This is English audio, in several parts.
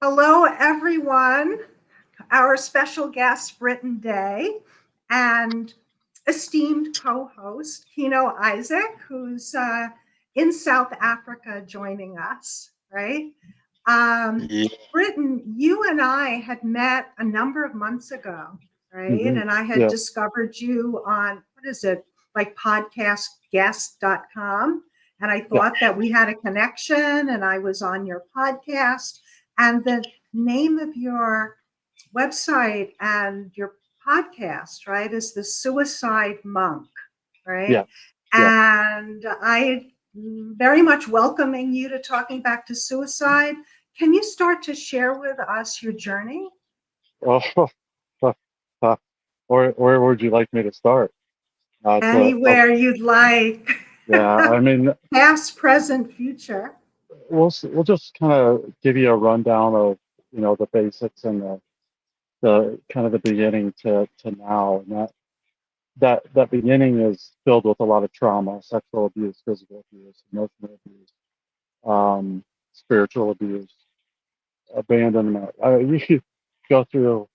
Hello, everyone. Our special guest, Britton Day, and esteemed co host, Kino Isaac, who's in South Africa joining us, right? Um, Yeah. Britton, you and I had met a number of months ago, right? Hmm. And I had Yeah. discovered you on, what is it, like podcastguest.com. And I Yeah. thought that we had a connection and I was on your podcast. And the name of your website and your podcast, right, is The Suicide Monk, right? Yeah. Yeah. And I very much welcoming you to talking back to suicide. Can you start to share with us your journey? Oh, uh, uh, where would you like me to start? It's Anywhere you'd like, yeah. I mean, past, present, future. we'll just kind of give you a rundown of the basics and the kind of the beginning to now, and that beginning is filled with a lot of trauma, sexual abuse, physical abuse, emotional abuse, spiritual abuse, abandonment. You could go through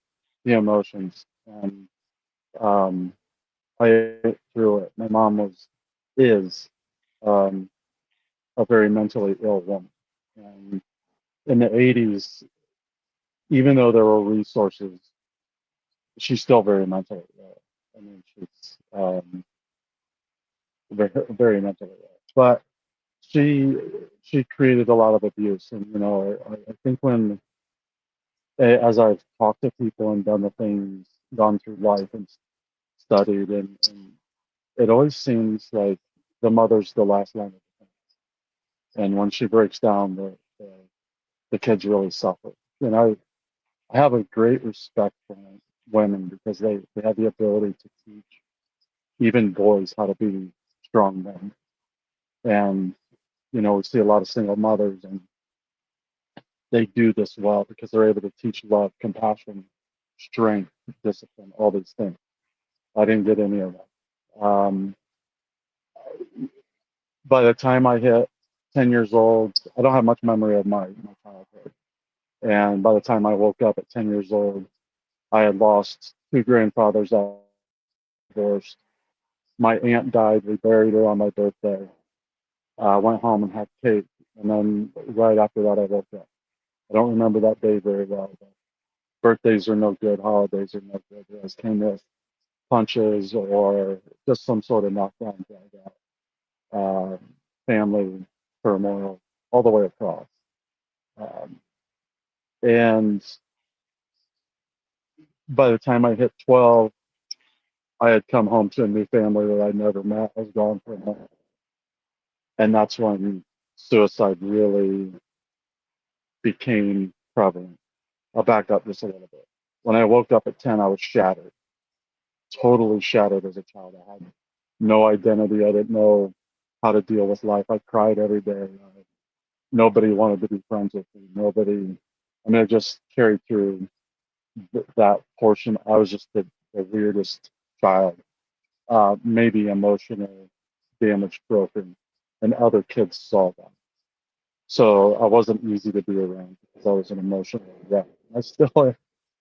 the emotions, and um, I went through it. My mom is um, a very mentally ill woman, and in the 80s, even though there were resources, she's still very mentally ill. I mean, she's very mentally ill, but she she created a lot of abuse, and I think as I've talked to people and done the things, gone through life and studied, and it always seems like the mother's the last line of defense. And when she breaks down, the kids really suffer. And I have a great respect for women because they have the ability to teach even boys how to be strong men. And, we see a lot of single mothers, and they do this well because they're able to teach love, compassion, strength, discipline, all these things. I didn't get any of that. By the time I hit 10 years old, I don't have much memory of my childhood. And by the time I woke up at 10 years old, I had lost two grandfathers that divorced. My aunt died. We buried her on my birthday. I went home and had cake. And then right after that, I woke up. I don't remember that day very well. But birthdays are no good. Holidays are no good. They always came with punches or just some sort of knockdown drag out. Family turmoil all the way across. Um, and by the time I hit 12, I had come home to a new family that I'd never met. I was gone from home. And that's when suicide really became prevalent. I'll back up just a little bit. When I woke up at 10, I was shattered, totally shattered as a child. I had no identity. I didn't know how to deal with life. I cried every day. Nobody wanted to be friends with me. Nobody, I mean, I just carried through that portion. I was just the weirdest child, maybe emotional, damaged, broken, and other kids saw that. So I wasn't easy to be around because I was an emotional wreck. I still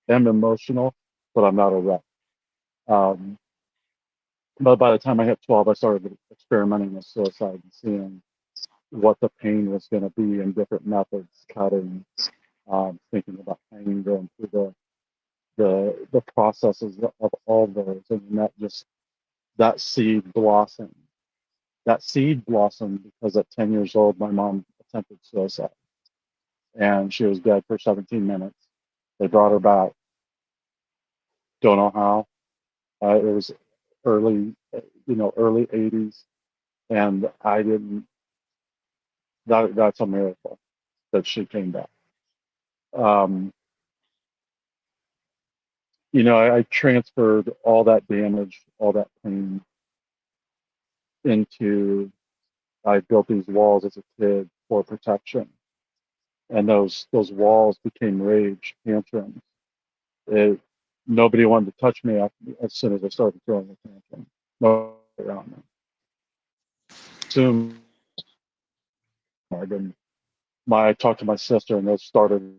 am emotional, but I'm not a wreck. Um, but by the time I hit 12, I started experimenting with suicide and seeing what the pain was going to be in different methods, cutting, thinking about pain, going through the processes of all those, and that seed blossomed. That seed blossomed because at 10 years old, my mom attempted suicide, and she was dead for 17 minutes. They brought her back. Don't know how. It was early, early 80s, and I didn't. That's a miracle that she came back. Um, I transferred all that damage, all that pain into. I built these walls as a kid for protection, and those walls became rage tantrums. It, Nobody wanted to touch me as soon as I started throwing a tantrum. Nobody around me. Soon I talked to my sister, and those started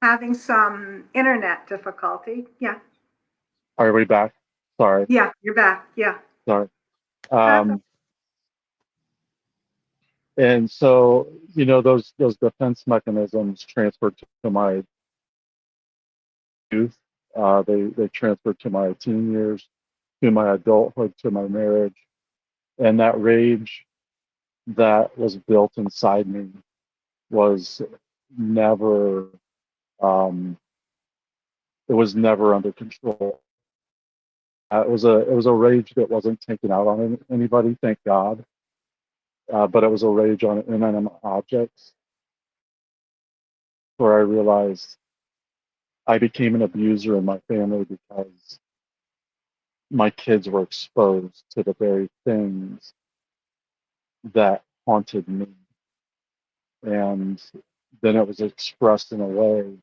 Having some internet difficulty. Yeah. Are we back? Sorry, Yeah, you're back. Yeah. sorry. That's And so, those defense mechanisms transferred to my youth. They transferred to my teen years, to my adulthood, to my marriage, and that rage that was built inside me was never um, it was never under control. It was a rage that wasn't taken out on anybody, thank God. But it was a rage on inanimate objects where I realized I became an abuser in my family because my kids were exposed to the very things that haunted me. And then it was expressed in a way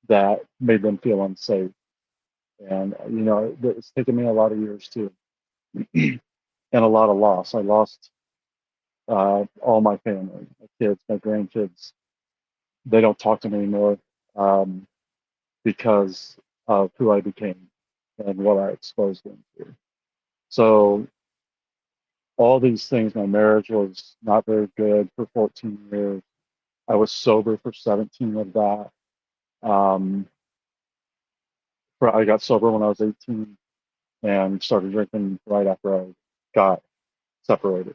that made them feel unsafe. And, it's taken me a lot of years too, and a lot of loss. I lost all my family, my kids, my grandkids. They don't talk to me anymore um, because of who I became and what I exposed them to. So all these things, my marriage was not very good for 14 years. I was sober for 17 of that. Um, I got sober when I was 18 and started drinking right after I got separated,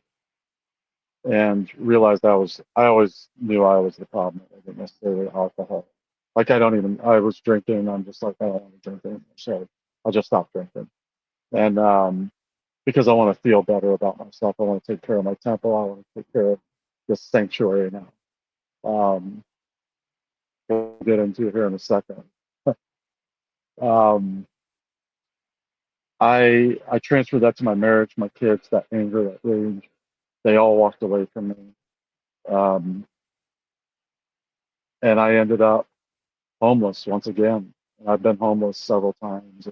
and realized I always knew I was the problem. It wasn't necessarily alcohol. Like I was drinking. I'm just like, I don't want to drink anymore. So I'll just stop drinking. And because I want to feel better about myself. I want to take care of my temple. I want to take care of this sanctuary now. We'll get into here in a second. um, I transferred that to my marriage, my kids, that anger, that rage. They all walked away from me. Um, and I ended up homeless once again. I've been homeless several times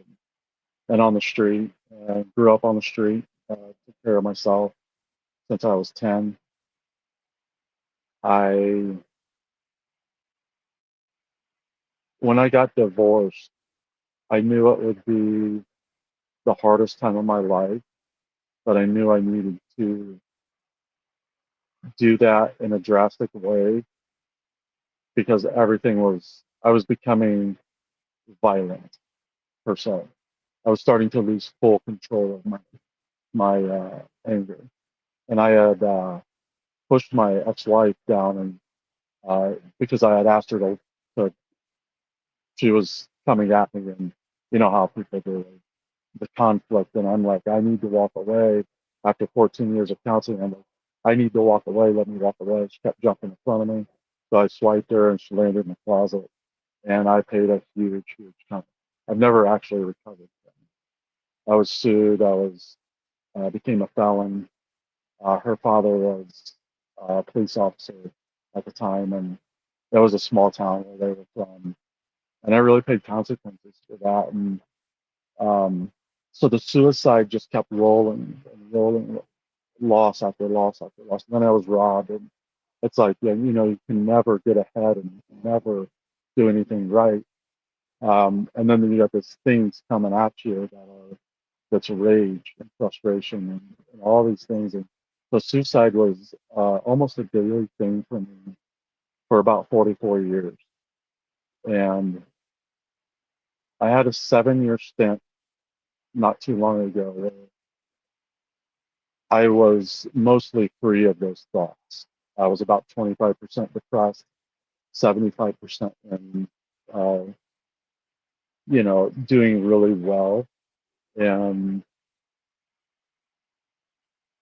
and on the street. Grew up on the street, took care of myself since I was 10. I When I got divorced, I knew it would be the hardest time of my life, but I knew I needed to do that in a drastic way because I was becoming violent per se. I was starting to lose full control of my anger, and I had pushed my ex-wife down, and because I had asked her to, she was coming at me, and you know how people do the conflict, and I'm like, I need to walk away. After 14 years of counseling, I'm like, I need to walk away. Let me walk away. She kept jumping in front of me, so I swiped her, and she landed in the closet, and I paid a huge, huge penalty. I've never actually recovered. I was sued. I was became a felon. Her father was a police officer at the time, and it was a small town where they were from, and I really paid consequences for that. And so the suicide just kept rolling and rolling, loss after loss after loss. And then I was robbed, and it's like, yeah, you can never get ahead and never do anything right. And then you got these things coming at you that's rage and frustration and all these things. And so suicide was almost a daily thing for me for about 44 years. And I had a 7-year stint not too long ago where I was mostly free of those thoughts. I was about 25% depressed, 75% in, uh, doing really well. And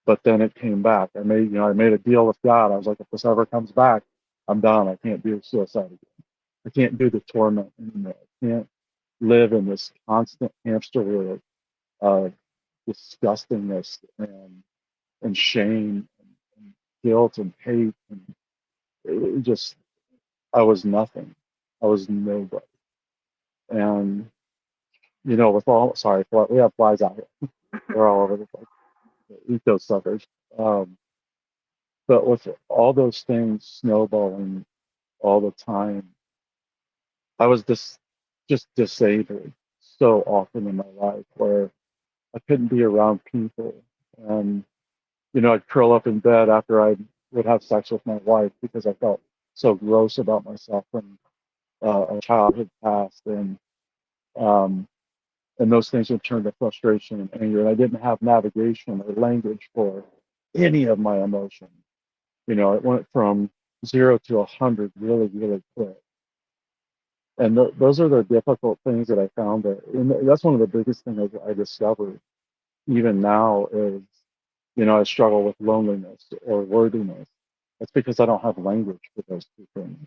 but then it came back. I made a deal with God. I was like, if this ever comes back, I'm done. I can't do suicide again. I can't do the torment anymore. I can't live in this constant hamster wheel of disgustingness and shame and guilt and hate, and it just I was nothing. I was nobody. And with all sorry, we have flies out here. They're all over the place. Eat those suckers. Um, But with all those things snowballing all the time, I was just disabled so often in my life where I couldn't be around people. And, I'd curl up in bed after I would have sex with my wife because I felt so gross about myself from a childhood past. Um, and those things would turn to frustration and anger. And I didn't have navigation or language for any of my emotion. It went from 0 to 100 really, really quick. And those are the difficult things that I found. And that's one of the biggest things I discovered even now is, I struggle with loneliness or worthiness. It's because I don't have language for those two things.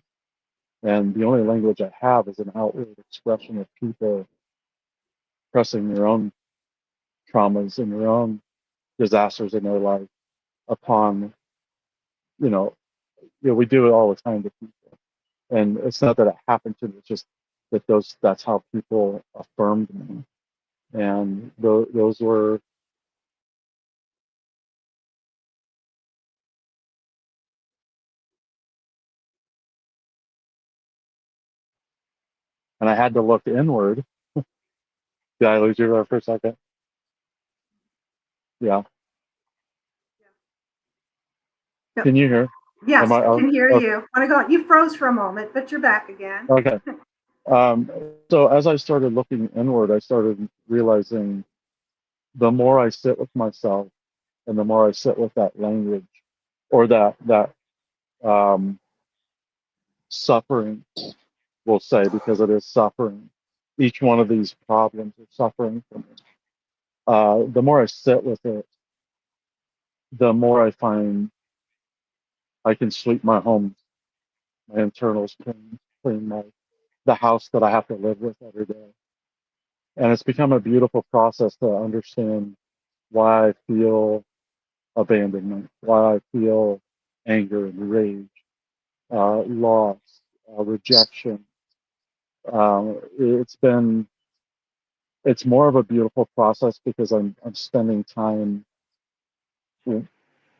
And the only language I have is an outward expression of people pressing their own traumas and their own disasters in their life upon, you know, we do it all the time to people. And it's not that it happened to me, it's just that that's how people affirmed me. And those were, and I had to look inward. Did I lose you there for a second? Yeah. Yep. Can you hear? Yes, Am I? I can hear Okay. you. Want to go? You froze for a moment, but you're back again. Okay. So as I started looking inward, I started realizing the more I sit with myself and the more I sit with that language or that um, suffering, we'll say, because it is suffering. Each one of these problems is suffering for me. The more I sit with it, the more I find I can sweep my home, my internals clean the house that I have to live with every day. And it's become a beautiful process to understand why I feel abandonment, why I feel anger and rage, loss, rejection. It's more of a beautiful process because I'm spending time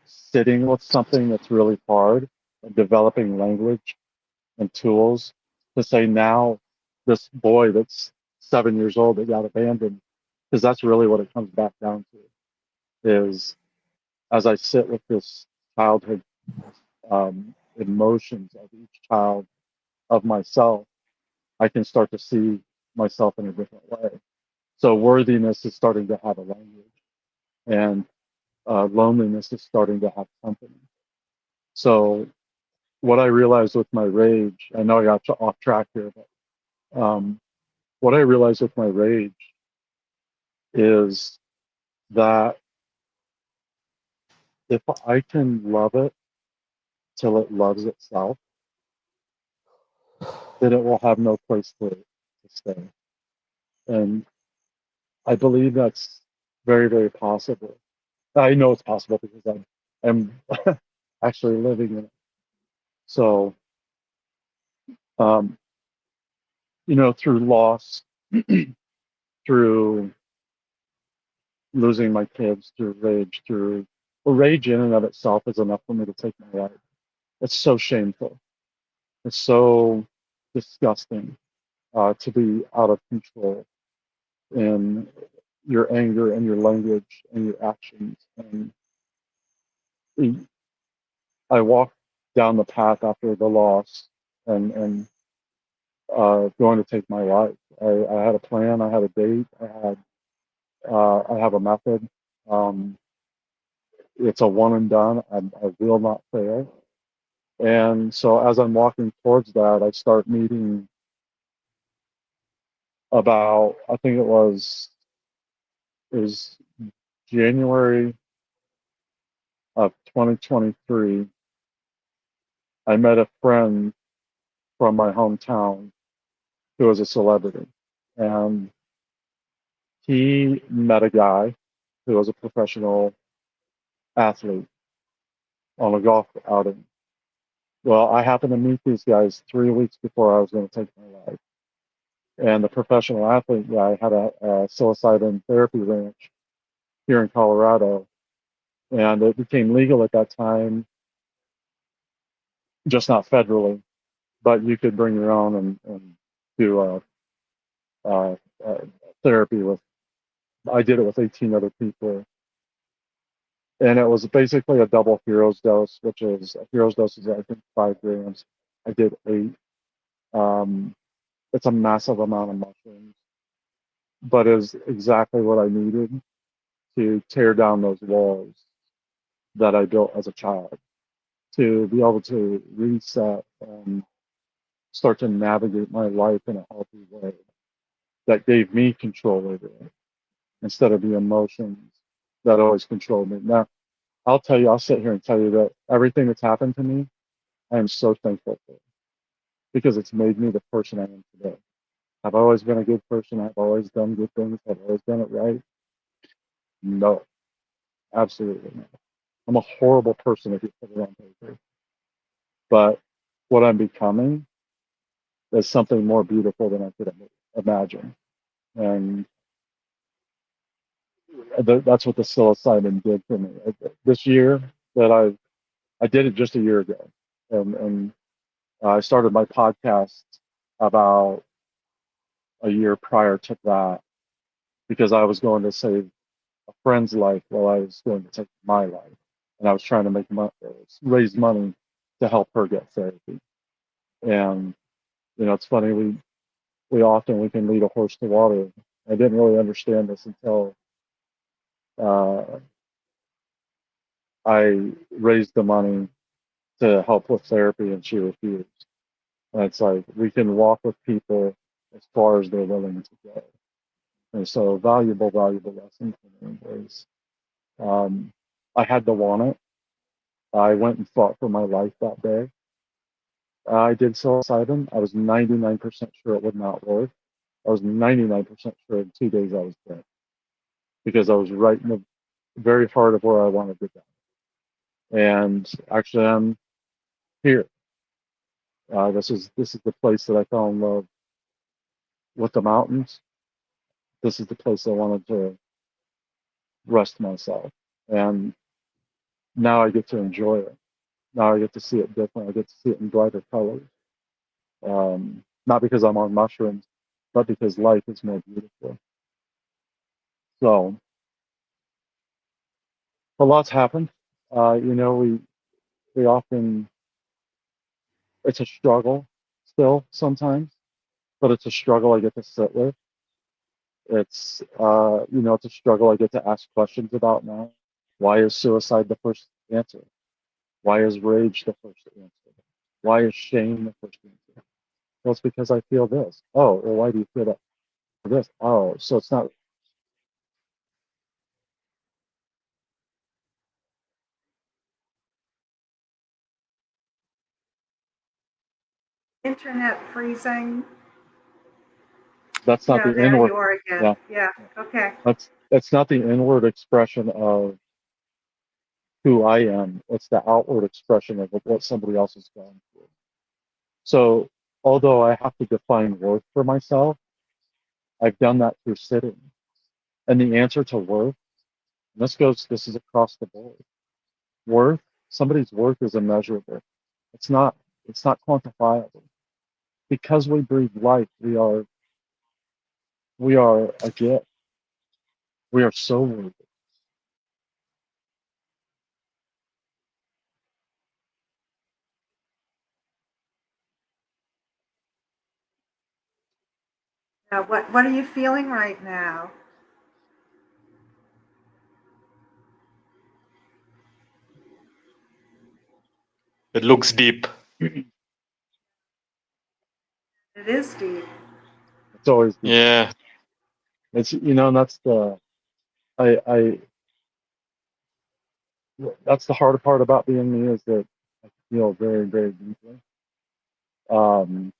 sitting with something that's really hard and developing language and tools to say now this boy that's 7 years old that got abandoned, because that's really what it comes back down to is as I sit with this childhood emotions of each child of myself, I can start to see myself in a different way. So worthiness is starting to have a language, and loneliness is starting to have company. So what I realized with my rage, I know I got off track here, but what I realized with my rage is that if I can love it till it loves itself, then it will have no place to stay. And I believe that's very, very possible. I know it's possible because I'm actually living in it. So, um, through loss, through losing my kids, through rage, rage in and of itself is enough for me to take my life. It's so shameful. It's so disgusting to be out of control in your anger and your language and your actions. And I walked down the path after the loss and going to take my life. I had a plan. I had a date. I have a method. Um, it's a one and done. I will not fail. And so as I'm walking towards that, I start meeting about, I think it was January of 2023. I met a friend from my hometown who was a celebrity. And he met a guy who was a professional athlete on a golf outing. Well, I happened to meet these guys 3 weeks before I was going to take my life. And the professional athlete guy had a psilocybin therapy ranch here in Colorado. And it became legal at that time. just not federally, but you could bring your own and do uh, uh, therapy with. I did it with 18 other people, and it was basically a double hero's dose, which is a hero's dose is I think 5 grams. I did 8. Um, it's a massive amount of mushrooms, but is exactly what I needed to tear down those walls that I built as a child, to be able to reset and start to navigate my life in a healthy way that gave me control over it instead of the emotions that always controlled me. Now, I'll tell you, I'll sit here and tell you that everything that's happened to me, I am so thankful for because it's made me the person I am today. I've always been a good person. I've always done good things. I've always done it right. No, absolutely not. I'm a horrible person if you put it on paper. But what I'm becoming is something more beautiful than I could imagine. And that's what the psilocybin did for me. This year that I did it just a year ago, and I started my podcast about a year prior to that because I was going to save a friend's life while I was going to take my life, and I was trying to raise money to help her get therapy. And it's funny we often we can lead a horse to water. I didn't really understand this until uh, I raised the money to help with therapy, and she refused. And it's like we can walk with people as far as they're willing to go. And so valuable lesson for me was I had to want it. I went and fought for my life that day. I did psilocybin. I was 99% sure it would not work. I was 99% sure in 2 days I was dead because I was right in the very heart of where I wanted to go. And actually, I'm here. This is the place that I fell in love with the mountains. This is the place I wanted to rest myself. And now I get to enjoy it. Now I get to see it different. I get to see it in brighter colors. Not because I'm on mushrooms, but because life is more beautiful. So a lot's happened. We often it's a struggle still sometimes, but it's a struggle I get to sit with. It's a struggle I get to ask questions about now. Why is suicide the first answer? Why is rage the first answer? Why is shame the first answer? Well, it's because I feel this. Oh, well, why do you feel that? This. Oh, so it's not. Internet freezing. That's not No, the there inward. you are again. Yeah, Yeah. Okay. that's not the inward expression of who I am. It's the outward expression of what somebody else has gone through. So, although I have to define worth for myself, I've done that through sitting. And the answer to worth, and this is across the board. Worth, somebody's worth is immeasurable. It's not, it's not quantifiable. Because we breathe life, we are a gift. We are so worthy. Now, what are you feeling right now? It looks deep. It is deep. It's always the, Yeah. and I that's the hard part about being me is that I feel very, very deeply. Um,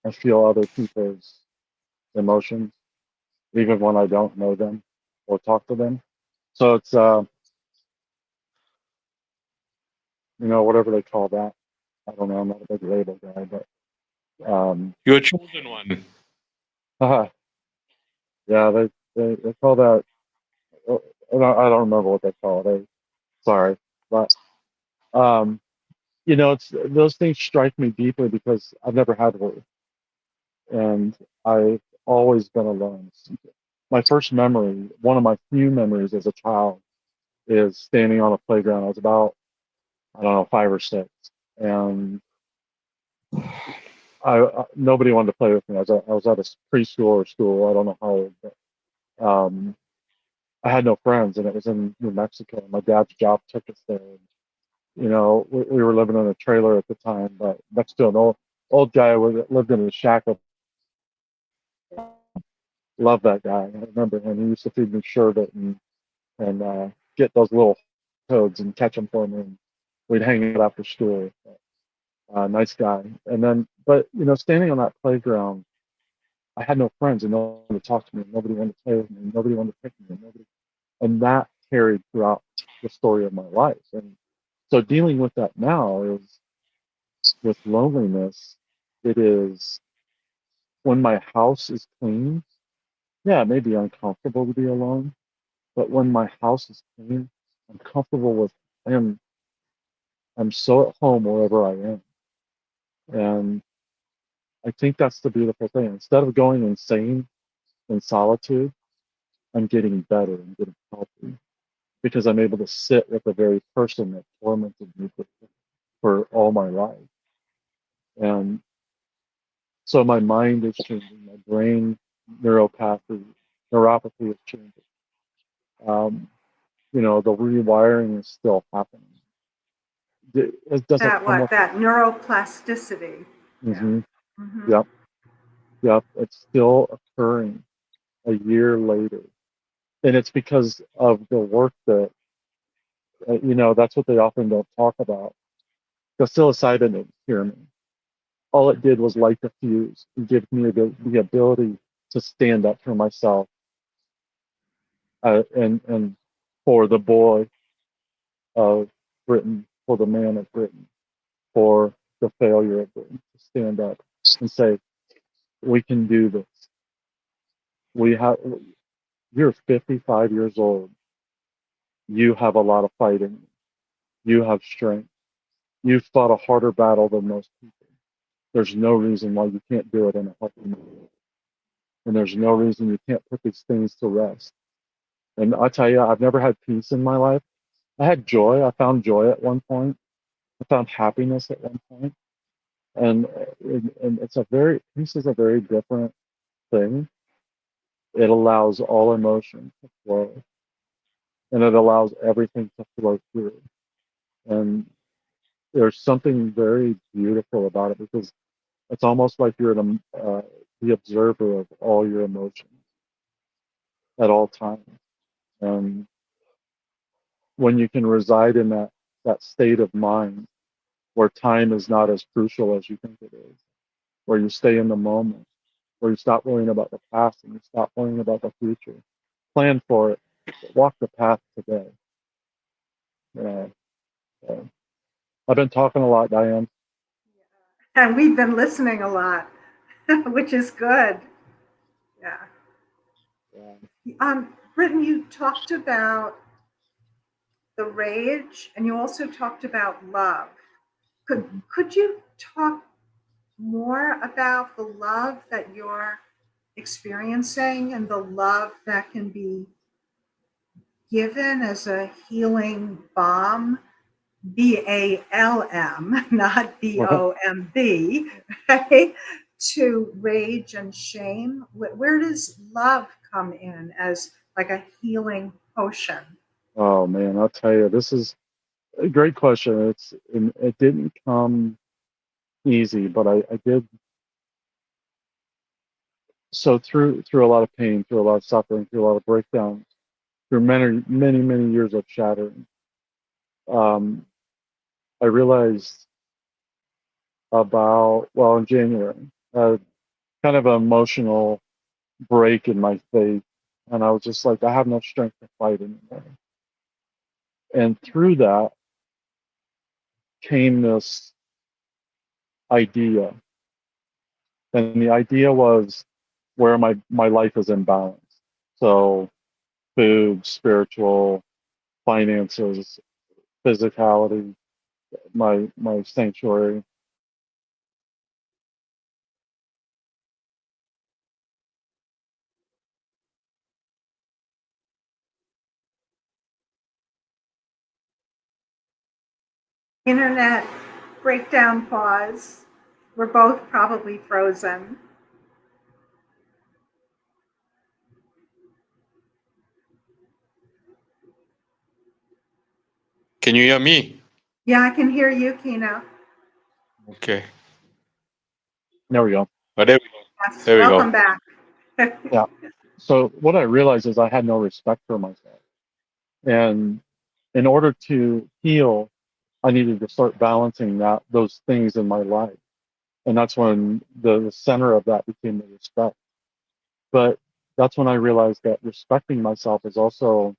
I feel other people's emotions, even when I don't know them or talk to them. So it's whatever they call that. I don't know. I'm not a big label guy, but You're a chosen one. yeah, they call that. I don't remember what they call it. Sorry, but um, it's those things strike me deeply because I've never had work, and I've always been alone. My first memory, one of my few memories as a child, is standing on a playground. I was about, I don't know, 5 or 6, and nobody wanted to play with me. I was at a preschool or school. I don't know how old, but I had no friends, and it was in New Mexico. My dad's job took us there. We were living in a trailer at the time, but next to an old guy who lived in a shack. Love that guy. I remember him. He used to feed me sherbet and get those little toads and catch them for me. And we'd hang out after school. Nice guy. And then, but standing on that playground, I had no friends and no one to talk to me. Nobody wanted to play with me. Nobody wanted to pick me. And that carried throughout the story of my life. And so dealing with that now is with loneliness. It is when my house is clean. Yeah, it may be uncomfortable to be alone, but when my house is clean, I'm comfortable with. I'm so at home wherever I am, and I think that's the beautiful thing. Instead of going insane in solitude, I'm getting better and getting healthy because I'm able to sit with the very person that tormented me for all my life. And so my mind is changing, my brain neuropathy is changing. Um, the rewiring is still happening. It doesn't That come what? with. That neuroplasticity. Yeah. Hmm. Mm-hmm. Yep, yep. It's still occurring a year later, and it's because of the work that that's what they often don't talk about. The psilocybin didn't cure me. All it did was light the fuse and give me the ability to stand up for myself, and for the boy of Britain, for the man of Britain, for the failure of Britain, to stand up and say, we can do this. We have. You're 55 years old. You have a lot of fight in you. You have strength. You've fought a harder battle than most people. There's no reason why you can't do it in a healthy manner. And there's no reason you can't put these things to rest. And I tell you, I've never had peace in my life. I had joy. I found joy at one point. I found happiness at one point. And it's peace is a very different thing. It allows all emotion to flow, and it allows everything to flow through. And there's something very beautiful about it because it's almost like you're the observer of all your emotions at all times. And when you can reside in that state of mind where time is not as crucial as you think it is, where you stay in the moment, where you stop worrying about the past and you stop worrying about the future. Plan for it, walk the path today. Yeah. So, I've been talking a lot, Diane. And we've been listening a lot, which is good. Yeah. Britton, you talked about the rage, and you also talked about love. Could you talk more about the love that you're experiencing and the love that can be given as a healing balm, BALM, not BOMB, right? To rage and shame. Where does love come in as like a healing potion? Oh man, I'll tell you, this is a great question. It didn't come easy, but I did. So through a lot of pain, through a lot of suffering, through a lot of breakdowns, through many years of shattering, um, I realized in January, kind of an emotional break in my faith, and I was just like, I have no strength to fight anymore. And through that came this idea, and the idea was where my life is imbalanced. So food, spiritual, finances, physicality, my sanctuary. Internet breakdown pause. We're both probably frozen. Can you hear me? Yeah, I can hear you, Kina. Okay. There we go. Oh, there we go. Yes, There we go. welcome back. Yeah. So what I realized is I had no respect for myself, and in order to heal, I needed to start balancing those things in my life, and that's when the center of that became the respect. But that's when I realized that respecting myself is also,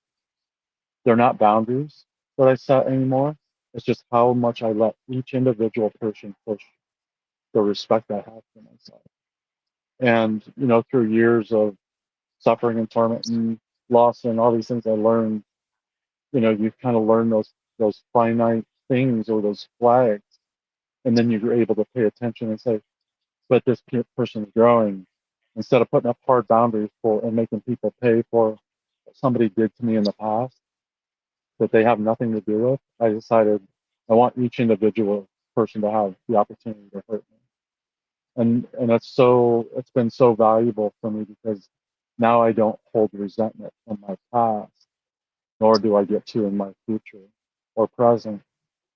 they're not boundaries that I set anymore. It's just how much I let each individual person push the respect I have for myself. And through years of suffering and torment and loss and all these things, I learned, you kind of learn those finite things or those flags, and then you're able to pay attention and say, but this person is growing. Instead of putting up hard boundaries for and making people pay for what somebody did to me in the past that they have nothing to do with, I decided I want each individual person to have the opportunity to hurt me. And it's been so valuable for me because now I don't hold resentment from my past, nor do I get to in my future or present,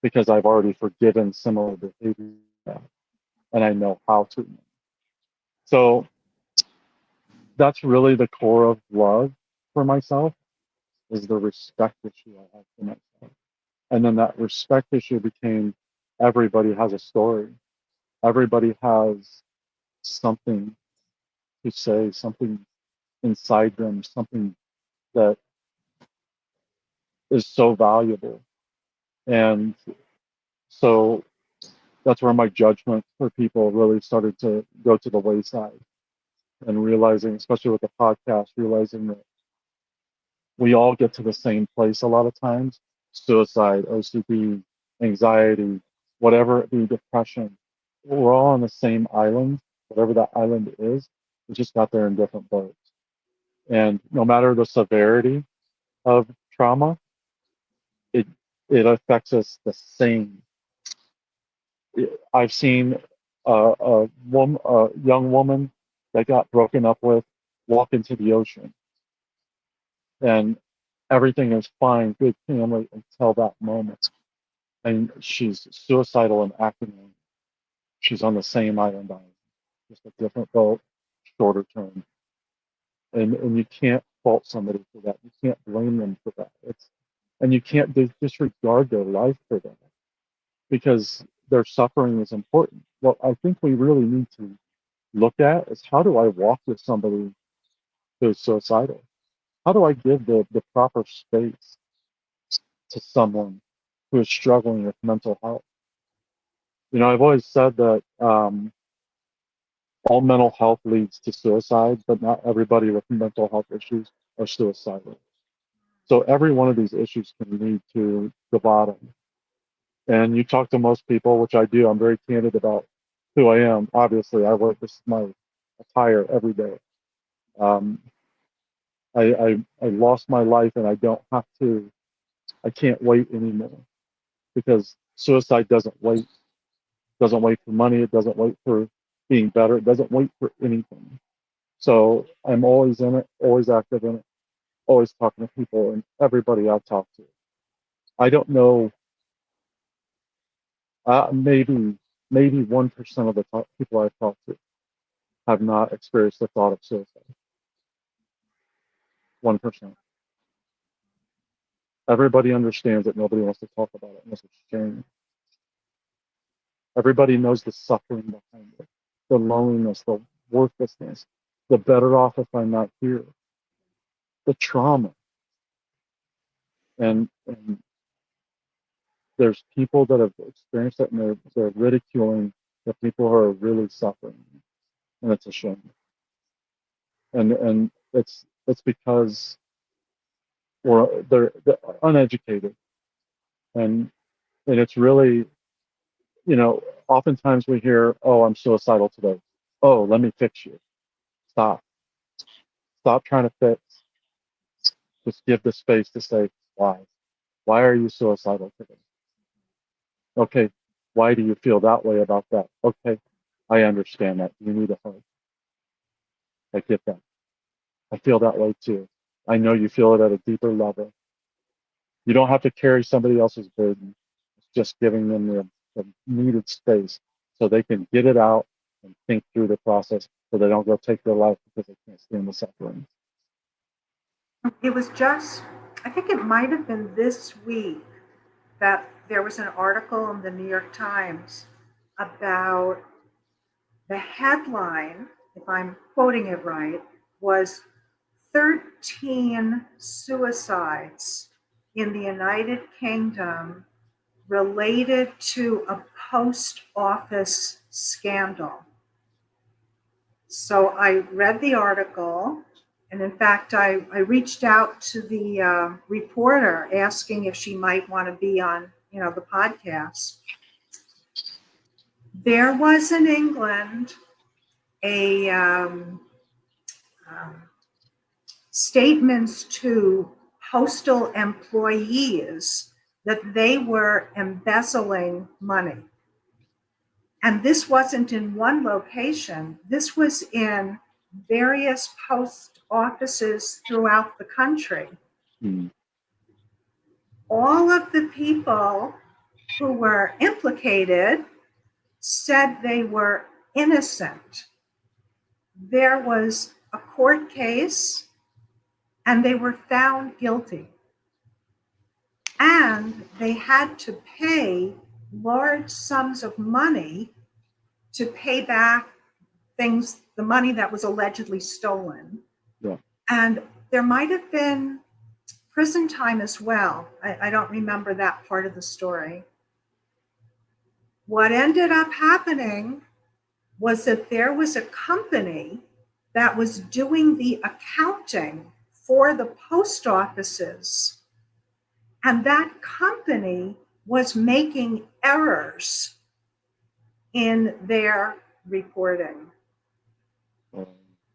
because I've already forgiven similar behavior and I know how to. So that's really the core of love for myself, is the respect issue I have for myself. And then that respect issue became, everybody has a story. Everybody has something to say, something inside them, something that is so valuable. And so that's where my judgment for people really started to go to the wayside, and realizing, especially with the podcast, realizing that we all get to the same place a lot of times: suicide, OCD, anxiety, whatever it be, depression. We're all on the same island, whatever that island is. We just got there in different boats. And no matter the severity of trauma, it it affects us the same. I've seen a young woman that got broken up with walk into the ocean, and everything is fine, good family until that moment. And she's suicidal and acting on it. She's on the same island, just a different boat, shorter term. And you can't fault somebody for that. You can't blame them for that. And you can't disregard their life for that, because their suffering is important. What I think we really need to look at is, how do I walk with somebody who's suicidal? How do I give the proper space to someone who is struggling with mental health? I've always said that all mental health leads to suicide, but not everybody with mental health issues are suicidal. So every one of these issues can lead to the bottom. And you talk to most people, which I do. I'm very candid about who I am. Obviously, I wear this my attire every day. Um, I lost my life, and I don't have to. I can't wait anymore, because suicide doesn't wait. Doesn't wait for money. It doesn't wait for being better. It doesn't wait for anything. So I'm always in it, always active in it, always talking to people and everybody I talk to. I don't know, maybe 1% of the people I've talked to have not experienced the thought of suicide. 1%. Everybody understands it. Nobody wants to talk about it unless it's shame. Everybody knows the suffering behind it, the loneliness, the worthlessness, the better off if I'm not here, the trauma. And there's people that have experienced it, and they're ridiculing the people who are really suffering, and it's a shame. And it's because they're uneducated, and And it's really, oftentimes we hear, oh, I'm suicidal today. Oh, let me fix you. Stop. Stop trying to fix. Just give the space to say why. Why are you suicidal today? Okay, why do you feel that way about that? Okay, I understand that. You need a hug. I get that. I feel that way too. I know you feel it at a deeper level. You don't have to carry somebody else's burden. It's just giving them the needed space so they can get it out and think through the process so they don't go take their life because they can't stand the suffering. It was just, I think it might have been this week that there was an article in the New York Times about the headline, if I'm quoting it right, was 13 suicides in the United Kingdom related to a post office scandal. So I read the article, and in fact, I reached out to the reporter asking if she might want to be on, the podcast. There was in England a statements to postal employees that they were embezzling money. And this wasn't in one location, this was in various post offices throughout the country. Hmm. All of the people who were implicated said they were innocent. There was a court case and they were found guilty. And they had to pay large sums of money to pay back the money that was allegedly stolen. Yeah. And there might have been prison time as well. I don't remember that part of the story. What ended up happening was that there was a company that was doing the accounting for the post offices, and that company was making errors in their reporting.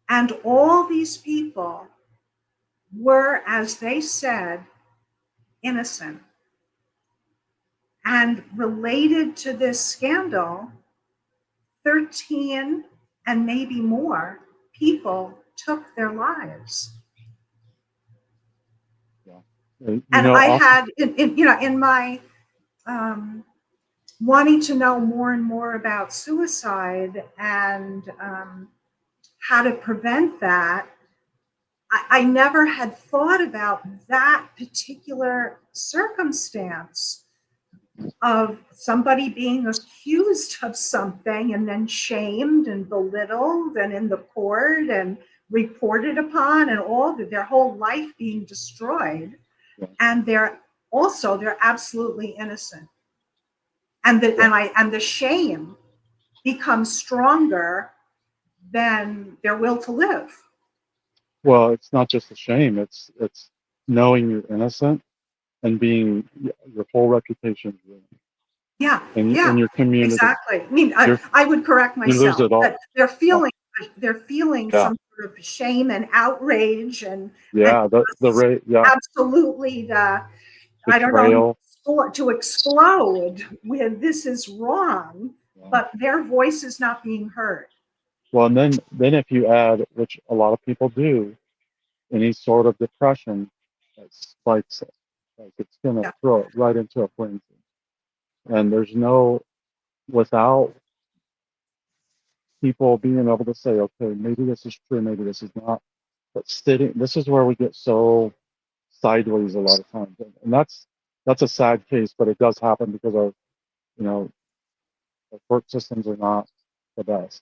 And all these people were, as they said, innocent. And related to this scandal, 13 and maybe more people took their lives. And I had, in my wanting to know more and more about suicide and how to prevent that, I never had thought about that particular circumstance of somebody being accused of something and then shamed and belittled and in the court and reported upon, and all that, their whole life being destroyed. Yeah. And they're absolutely innocent. And the shame becomes stronger than their will to live. Well, it's not just a shame. It's knowing you're innocent and being your whole reputation is ruined. Yeah, in your community. exactly. I mean, I would correct myself. You lose it all. That they're feeling Yeah. some sort of shame and outrage and the rate, absolutely I don't know, to explode with this is wrong, but their voice is not being heard. Well, and then if you add, which a lot of people do, any sort of depression, that spikes it. Like it's gonna throw it right into a frenzy. And there's without people being able to say, okay, maybe this is true, maybe this is not. But this is where we get so sideways a lot of times, and that's a sad case, but it does happen because our court systems are not the best.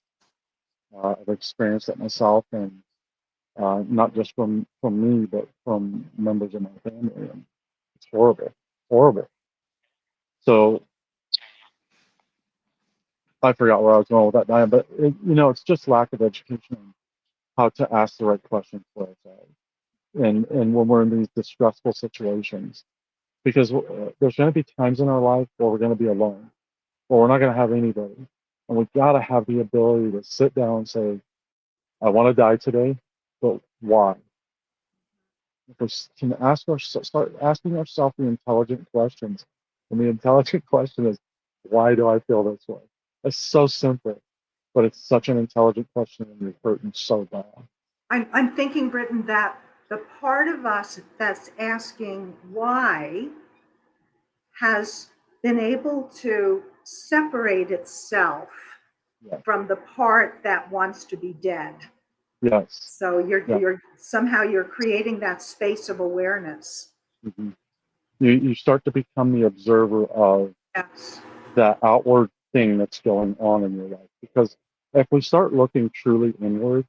I've experienced it myself, and not just from me, but from members of my family, and it's horrible. So I forgot where I was going with that, Diane, but it's just lack of education on how to ask the right questions for ourselves, and when we're in these distressful situations, because there's going to be times in our life where we're going to be alone, or we're not going to have anybody, and we got to have the ability to sit down and say, I want to die today, but why? If we can start asking ourselves the intelligent questions, and the intelligent question is, why do I feel this way? It's so simple, but it's such an intelligent question, and you're hurting so bad. I'm thinking, Britton, that the part of us that's asking why has been able to separate itself Yeah. from the part that wants to be dead. Yes. So Yeah. you're somehow you're creating that space of awareness. Mm-hmm. You start to become the observer of Yes. that outward thing that's going on in your life. Because if we start looking truly inward,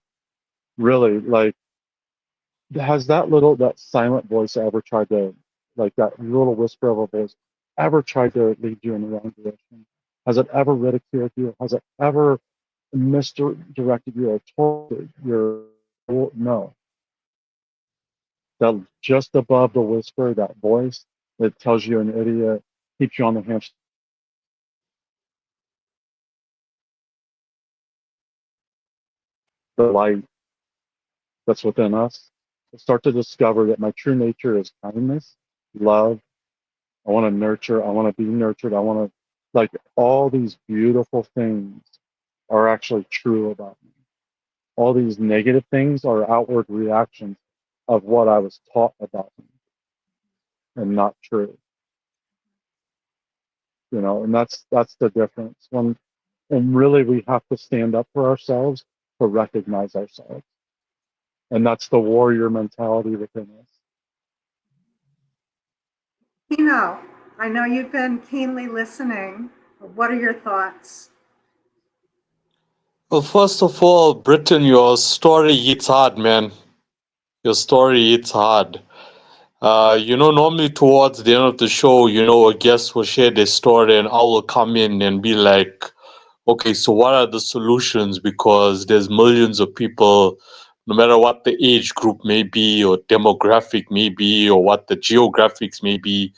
really, like, has that silent voice ever tried to, like that little whisper of a voice, ever tried to lead you in the wrong direction? Has it ever ridiculed you? Has it ever misdirected you or told your no? That just above the whisper, that voice that tells you an idiot, keeps you on the hamster. The light that's within us. Start to discover that my true nature is kindness, love. I want to nurture. I want to be nurtured. I want to, like, all these beautiful things are actually true about me. All these negative things are outward reactions of what I was taught about me and not true. And that's the difference. And really we have to stand up for ourselves to recognize ourselves. And that's the warrior mentality within us. I know you've been keenly listening. What are your thoughts? Well, first of all, Britton, your story hits hard, man. Your story hits hard. Normally towards the end of the show, a guest will share their story and I will come in and be like, okay, so what are the solutions? Because there's millions of people, no matter what the age group may be, or demographic may be, or what the geographics may be,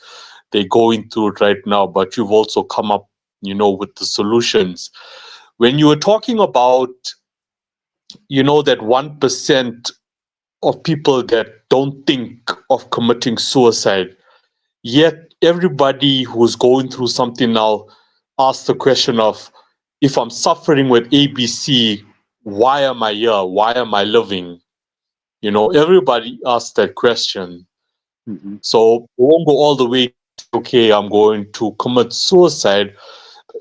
they're going through it right now. But you've also come up, with the solutions. When you were talking about, that 1% of people that don't think of committing suicide, yet everybody who's going through something now asks the question of, if I'm suffering with ABC, why am I here? Why am I living? Everybody asks that question. Mm-hmm. So we won't go all the way to, okay, I'm going to commit suicide.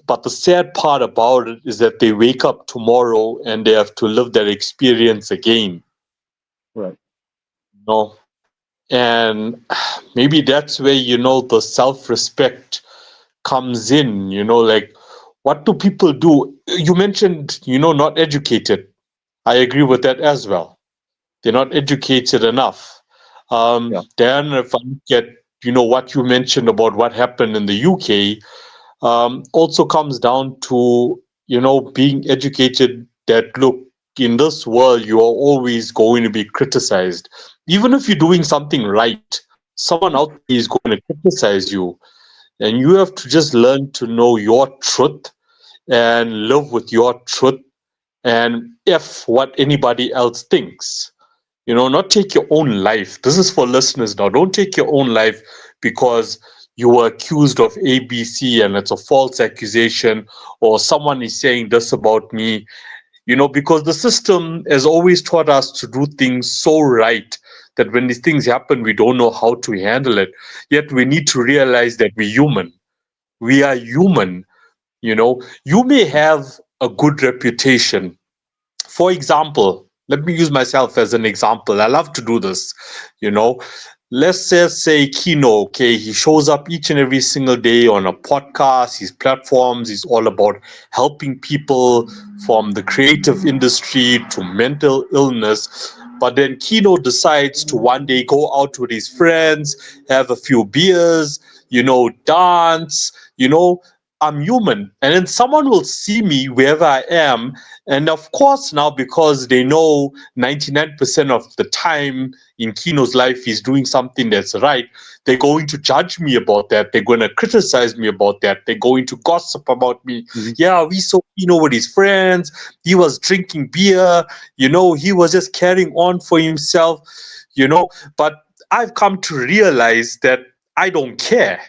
But the sad part about it is that they wake up tomorrow and they have to live that experience again. Right. And maybe that's where, the self-respect comes in, like, what do people do? You mentioned, not educated. I agree with that as well. They're not educated enough. Yeah. Then if I look at, what you mentioned about what happened in the UK, also comes down to, being educated, that look, in this world, you are always going to be criticized. Even if you're doing something right, someone out there is going to criticize you. And you have to just learn to know your truth and live with your truth, and if what anybody else thinks. Not take your own life. This is for listeners now. Don't take your own life because you were accused of ABC and it's a false accusation, or someone is saying this about me. Because the system has always taught us to do things so right that when these things happen, we don't know how to handle it. Yet we need to realize that we're human. We are human. You may have a good reputation. For example, let me use myself as an example. I love to do this. You know, let's just say Kino, okay, he shows up each and every single day on a podcast, his platforms, he's all about helping people from the creative industry to mental illness. But then Kino decides to one day go out with his friends, have a few beers, dance, I'm human. And then someone will see me wherever I am. And of course, now because they know 99% of the time in Kino's life he's doing something that's right, they're going to judge me about that. They're going to criticize me about that. They're going to gossip about me. Mhm. Yeah, we saw Kino with his friends. He was drinking beer. He was just carrying on for himself. But I've come to realize that I don't care.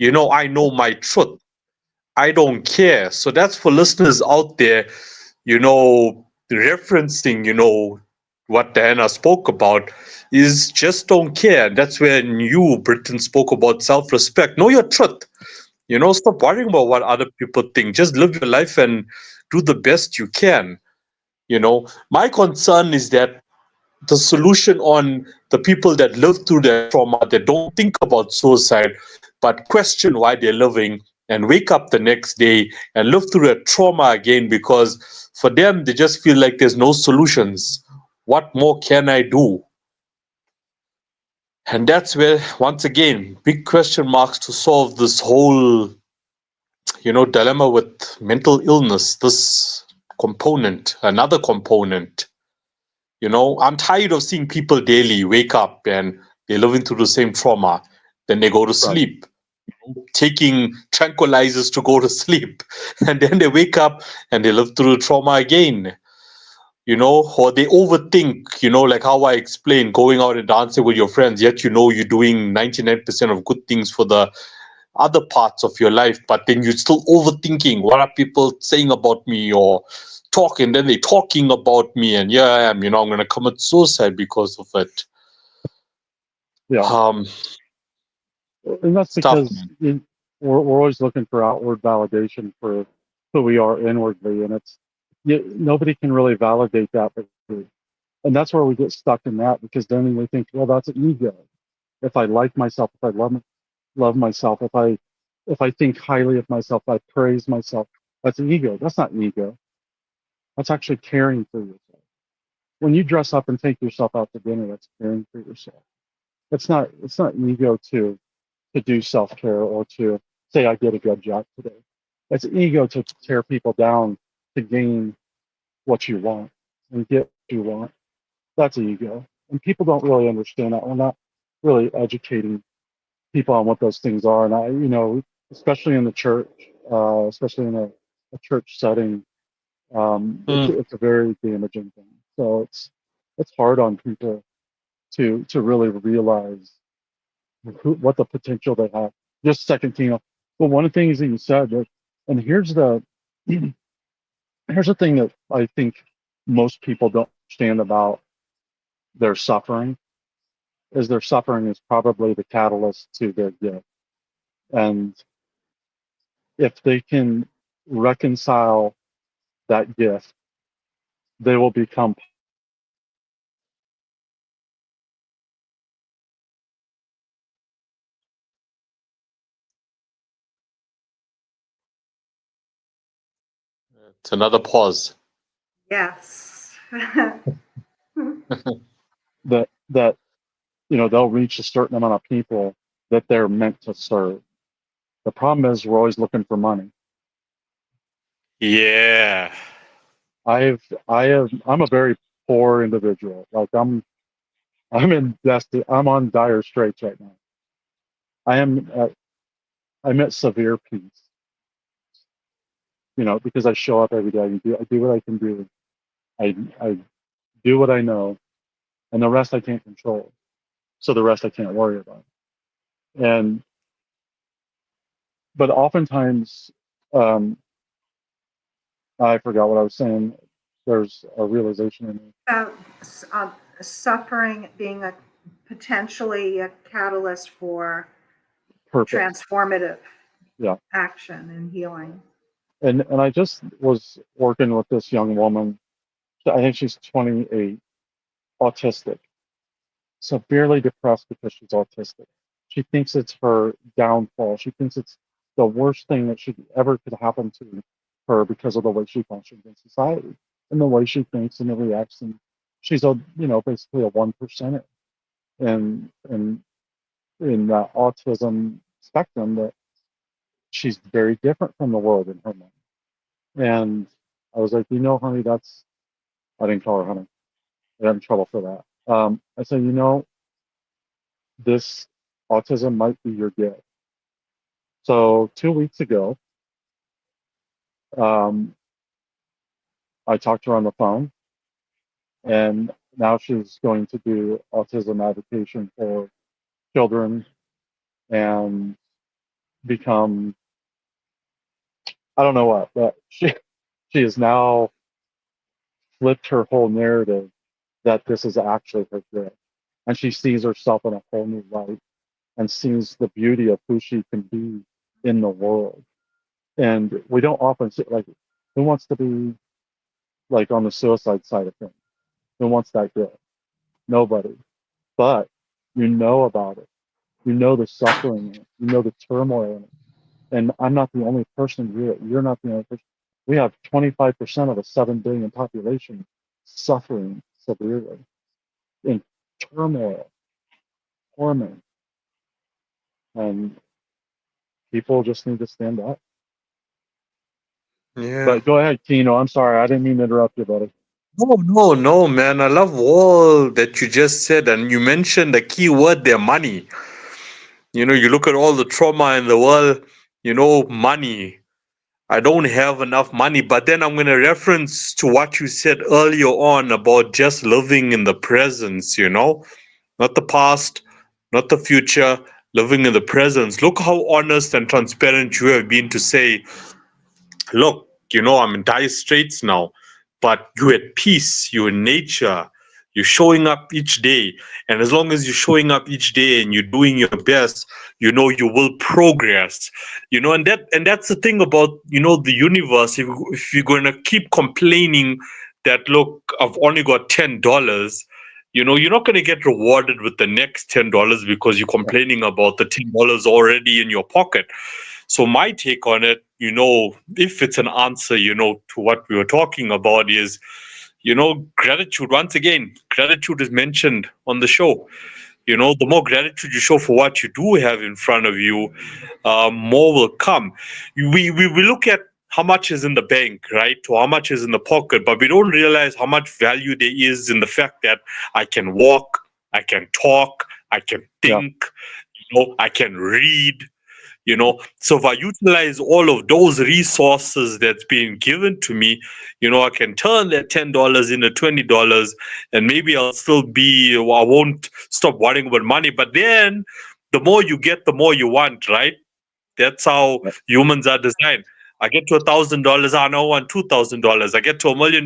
I know my truth. I don't care. So that's for listeners out there, referencing, what Diana spoke about, is just don't care. That's when you, Britain, spoke about self-respect. Know your truth. Stop worrying about what other people think. Just live your life and do the best you can. My concern is that the solution on the people that live through their trauma, that don't think about suicide, but question why they're living and wake up the next day and live through a trauma again, because for them, they just feel like there's no solutions. What more can I do? And that's where, once again, big question marks to solve this whole, dilemma with mental illness, this component, another component. I'm tired of seeing people daily wake up and they're living through the same trauma. Then they go to Right. sleep, taking tranquilizers to go to sleep. And then they wake up and they live through the trauma again. Or they overthink, like how I explained, going out and dancing with your friends, yet you're doing 99% of good things for the other parts of your life, but then you're still overthinking what are people saying about me, or talking, then they're talking about me, and here I am, I'm going to commit suicide because of it. Yeah. Um, And that's Stuff, because man. we're always looking for outward validation for who we are inwardly. And nobody can really validate that. And that's where we get stuck in that, because then we think, well, that's an ego. If I like myself, if I love myself, if I think highly of myself, if I praise myself, that's an ego. That's not ego. That's actually caring for yourself. When you dress up and take yourself out to dinner, that's caring for yourself. It's not ego to do self care or to say I did a good job today. It's ego to tear people down to gain what you want and get what you want. That's ego. And people don't really understand that. We're not really educating people on what those things are. And especially in the church, especially in a church setting, Mm. it's a very damaging thing. So it's hard on people to really realize what the potential they have. Just second, but one of the things that you said, and here's the thing that I think most people don't understand about their suffering, is their suffering is probably the catalyst to their gift. And if they can reconcile that gift, they will become. It's another pause. Yes. That they'll reach a certain amount of people that they're meant to serve. The problem is we're always looking for money. Yeah. I'm a very poor individual. Like I'm on dire straits right now. I am I'm at severe peace, because I show up every day. I do what I can do. I do what I know, and the rest I can't control. So the rest I can't worry about. And but oftentimes, um, I forgot what I was saying. There's a realization in me. About suffering being potentially a catalyst for Purpose. transformative Yeah. action and healing. And I just was working with this young woman. I think she's 28, autistic, severely depressed because she's autistic. She thinks it's her downfall. She thinks it's the worst thing that should ever could happen to her because of the way she functions in society and the way she thinks and reacts. And she's basically a one percenter in in the autism spectrum, that she's very different from the world in her mind. And I was like, honey, I didn't call her honey. I got in trouble for that. I said, this autism might be your gift. So 2 weeks ago, um, I talked to her on the phone, and now she's going to do autism education for children and become, I don't know what, but she has now flipped her whole narrative that this is actually her gift. And she sees herself in a whole new light and sees the beauty of who she can be in the world. And we don't often see, like, who wants to be like on the suicide side of things? Who wants that gift? Nobody. But you know about it. You know the suffering in it. You know the turmoil in it. And I'm not the only person here. You're not the only person. We have 25% of a 7 billion population suffering severely in turmoil, torment. And people just need to stand up. Yeah. But go ahead, Kino. I'm sorry. I didn't mean to interrupt you, buddy. No, man. I love all that you just said, and you mentioned the key word there, money. You look at all the trauma in the world, money. I don't have enough money, but then I'm going to reference to what you said earlier on about just living in the presence, not the past, not the future, living in the presence. Look how honest and transparent you have been to say, look, I'm in dire straits now, but you're at peace, you're in nature, you're showing up each day. And as long as you're showing up each day and you're doing your best, you will progress. And that's the thing about, the universe. If you're going to keep complaining that, look, I've only got $10, you're not going to get rewarded with the next $10 because you're complaining about the $10 already in your pocket. So my take on it, if it's an answer, to what we were talking about is, gratitude. Once again, gratitude is mentioned on the show. The more gratitude you show for what you do have in front of you, more will come. We look at how much is in the bank, right? Or how much is in the pocket, but we don't realize how much value there is in the fact that I can walk, I can talk, I can Yeah. think, I can read. So if I utilize all of those resources that's being given to me, I can turn that $10 into $20, and maybe I'll still be, I won't stop worrying about money. But then the more you get, the more you want, right? That's how humans are designed. I get to $1,000, I now want $2,000. I get to $1 million,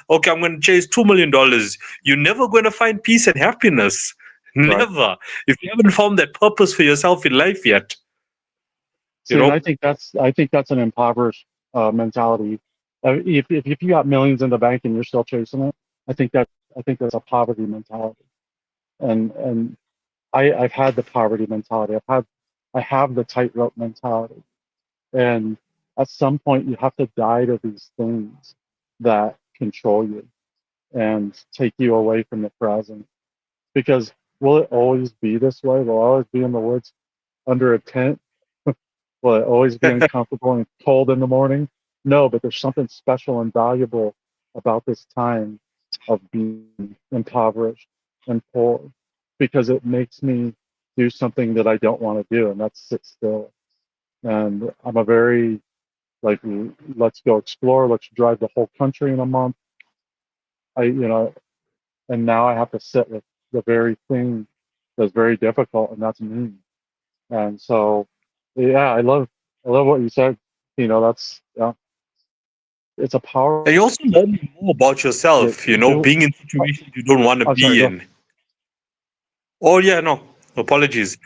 okay, I'm going to chase $2 million. You're never going to find peace and happiness. Right. Never. If you haven't found that purpose for yourself in life yet. See, and I think that's an impoverished mentality. If you got millions in the bank and you're still chasing it, I think that's a poverty mentality. And I've had the poverty mentality. I have the tightrope mentality. And at some point, you have to die to these things that control you and take you away from the present. Because will it always be this way? Will I always be in the woods under a tent? Will it always be uncomfortable and cold in the morning? No, but there's something special and valuable about this time of being impoverished and poor because it makes me do something that I don't want to do, and that's sit still. And I'm a very like, let's go explore, let's drive the whole country in a month. And now I have to sit with the very thing that's very difficult, and that's me. And so, yeah, I love what you said. That's it's a power. And you also learn more about Yeah, yourself, being in situations you don't want to I'm sorry. be Go. in. Oh, yeah, no, apologies.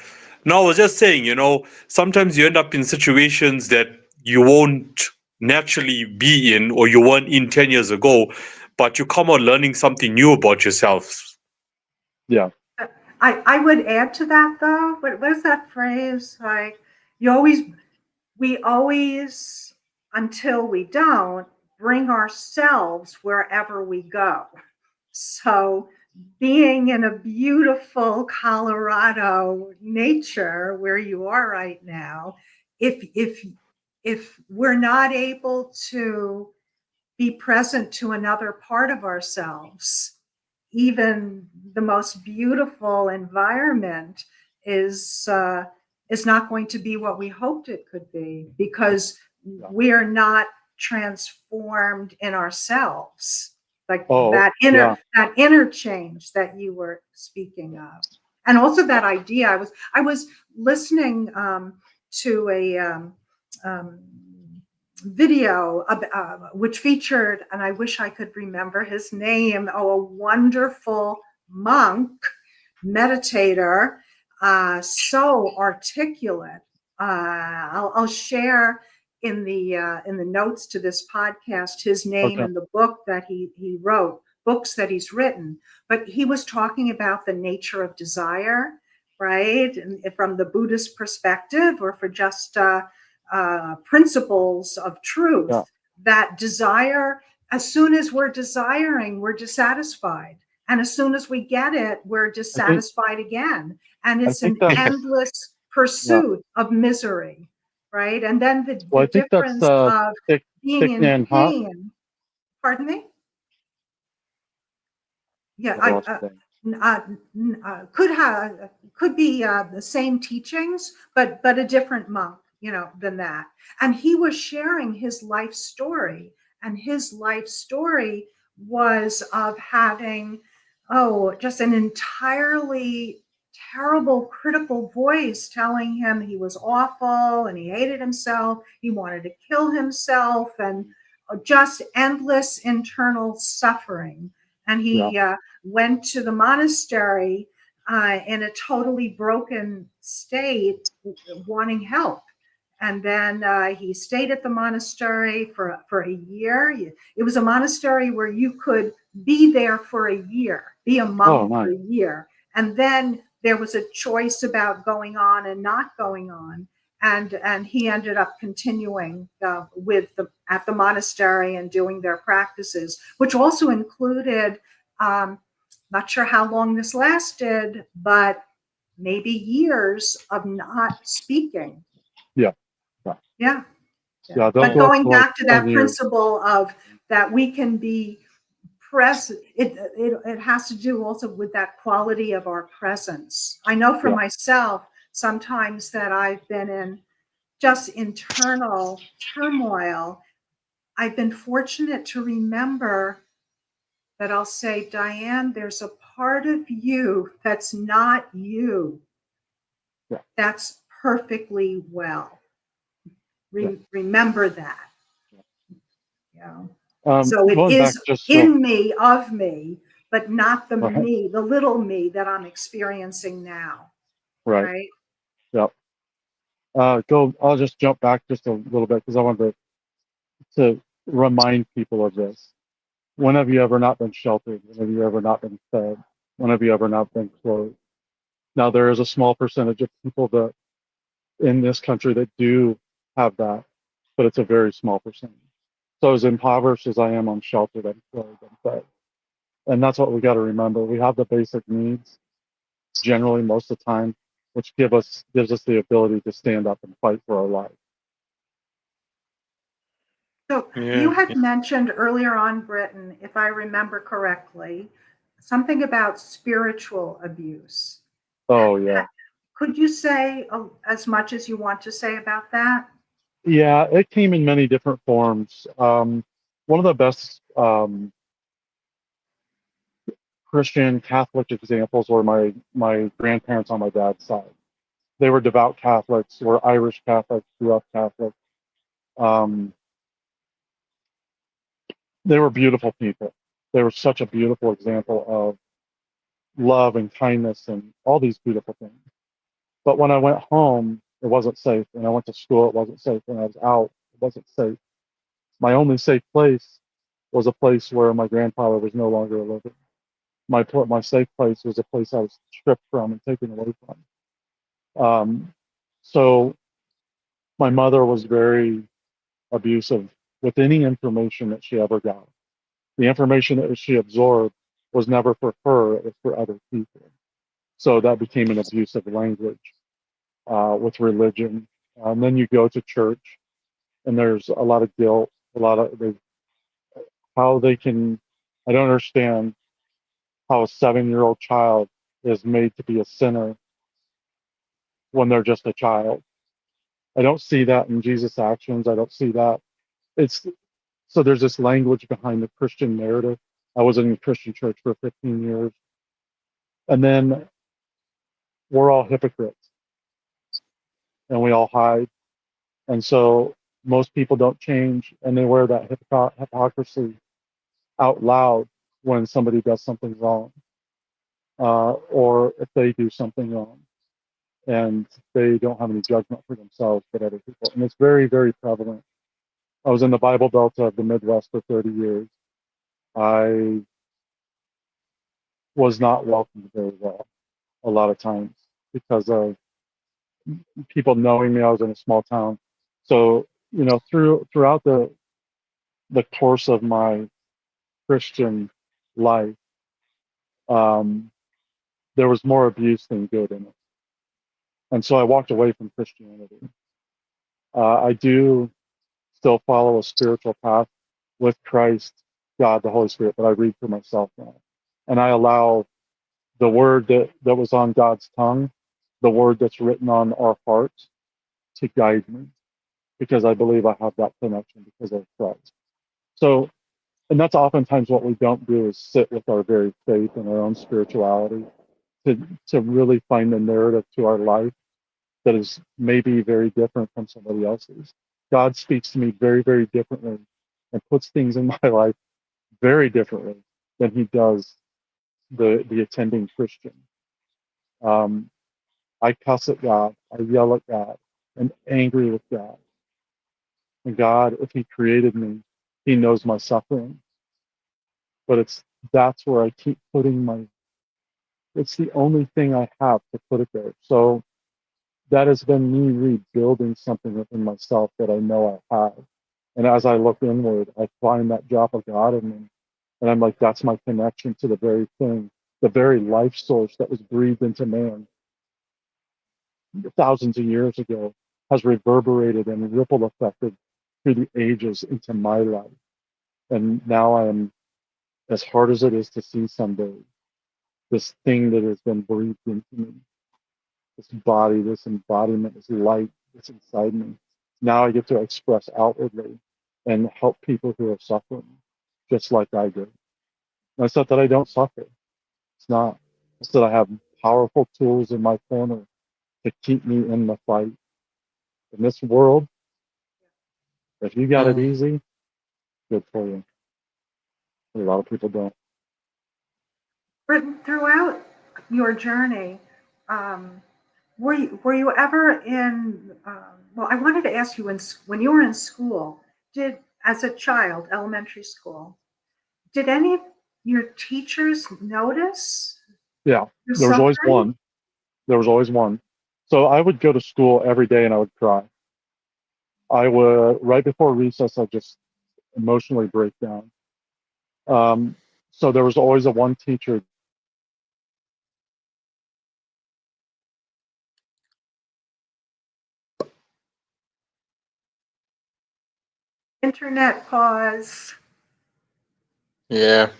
No, I was just saying, sometimes you end up in situations that you won't naturally be in or you weren't in 10 years ago, but you come out learning something new about yourself. Yeah. I would add to that though. What is that phrase? Like we always, until we don't, bring ourselves wherever we go. So being in a beautiful Colorado nature where you are right now, if if we're not able to be present to another part of ourselves, even the most beautiful environment is not going to be what we hoped it could be, because we're not transformed in ourselves, like Oh, that yeah. interchange that you were speaking of. And also that idea, I was listening to a video which featured, and I wish I could remember his name, a wonderful monk meditator, so articulate. I'll share in the notes to this podcast his name Okay. and the book that he wrote, books that he's written. But he was talking about the nature of desire, right? And from the Buddhist perspective, or for just principles of truth, Yeah. that desire, as soon as we're desiring, we're dissatisfied. And as soon as we get it, we're dissatisfied again. And it's an endless pursuit of misery, right? And then Well, I the think that's difference of being Thich in Nhat Hanh. pain. Pardon me? Yeah, What else could be the same teachings, but a different monk, than that. And he was sharing his life story, and his life story was of having, just an entirely terrible critical voice telling him he was awful and he hated himself, he wanted to kill himself, and just endless internal suffering. And he went to the monastery in a totally broken state, wanting help. And then he stayed at the monastery for a year. It was a monastery where you could be there for a year, be a monk for a year. And then there was a choice about going on and not going on. And he ended up continuing at the monastery and doing their practices, which also included, not sure how long this lasted, but maybe years of not speaking. Yeah. But going back to that principle of that we can be present, it has to do also with that quality of our presence. I know for myself, sometimes that I've been in just internal turmoil, I've been fortunate to remember that I'll say, Diane, there's a part of you that's not you. That's perfectly well. Remember that. So it is in me, of me, but not the me, the little me that I'm experiencing now. Right? Yep. I'll just jump back just a little bit because I wanted to remind people of this. When have you ever not been sheltered? When have you ever not been fed? When have you ever not been clothed? Now, there is a small percentage of people that in this country that do have that, but it's a very small percentage. So as impoverished as I am, I'm sheltered, I'm clothed, I'm fed. And that's what we got to remember. We have the basic needs generally most of the time, which gives us the ability to stand up and fight for our life. So you had mentioned earlier on, Britton, if I remember correctly, something about spiritual abuse. Oh, yeah. Could you say as much as you want to say about that? Yeah, it came in many different forms. One of the best Christian Catholic examples were my grandparents on my dad's side. They were devout Catholics, were Irish Catholics, grew up Catholic. They were beautiful people. They were such a beautiful example of love and kindness and all these beautiful things. But when I went home, it wasn't safe. When I went to school, it wasn't safe. When I was out, it wasn't safe. My only safe place was a place where my grandfather was no longer living. My safe place was a place I was stripped from and taken away from. So my mother was very abusive with any information that she ever got. The information that she absorbed was never for her, it was for other people. So that became an abusive language with religion. And then you go to church and there's a lot of guilt, a lot of how they can. I don't understand how a 7-year-old child is made to be a sinner when they're just a child. I don't see that in Jesus' actions. I don't see that. It's so there's this language behind the Christian narrative. I was in a Christian church for 15 years, and then we're all hypocrites, and we all hide. And so most people don't change, and they wear that hypocrisy out loud when somebody does something wrong, or if they do something wrong, and they don't have any judgment for themselves but other people. And it's very, very prevalent. I was in the Bible Belt of the Midwest for 30 years. I was not welcomed very well a lot of times because of people knowing me. I was in a small town. So, throughout the course of my Christian life, um, there was more abuse than good in it. And so I walked away from Christianity. I do still follow a spiritual path with Christ, God, the Holy Spirit, but I read for myself now. And I allow the word that was on God's tongue, the word that's written on our hearts, to guide me because I believe I have that connection because of Christ. So, and that's oftentimes what we don't do is sit with our very faith and our own spirituality to really find the narrative to our life that is maybe very different from somebody else's. God speaks to me very, very differently and puts things in my life very differently than he does the attending Christian. Um, I cuss at God, I yell at God, I'm angry with God. And God, if he created me, he knows my suffering. But that's where I keep putting it's the only thing I have to put it there. So that has been me rebuilding something within myself that I know I have. And as I look inward, I find that drop of God in me. And I'm like, that's my connection to the very thing, the very life source that was breathed into man thousands of years ago has reverberated and ripple affected through the ages into my life. And now I am, as hard as it is to see someday, this thing that has been breathed into me, this body, this embodiment, this light that's inside me. Now I get to express outwardly and help people who are suffering, just like I did. And it's not that I don't suffer. It's not. It's that I have powerful tools in my corner to keep me in the fight. In this world, if you got it Mm. easy, good for you. A lot of people don't. Britton, throughout your journey, um, were you ever in? Well, I wanted to ask you when you were in school, as a child, elementary school, did any of your teachers notice Yeah, your there was always suffering? one. There was always one. So I would go to school every day and I would cry. I would, right before recess, I'd just emotionally break down. Um, so there was always a one teacher. Internet pause. Yeah.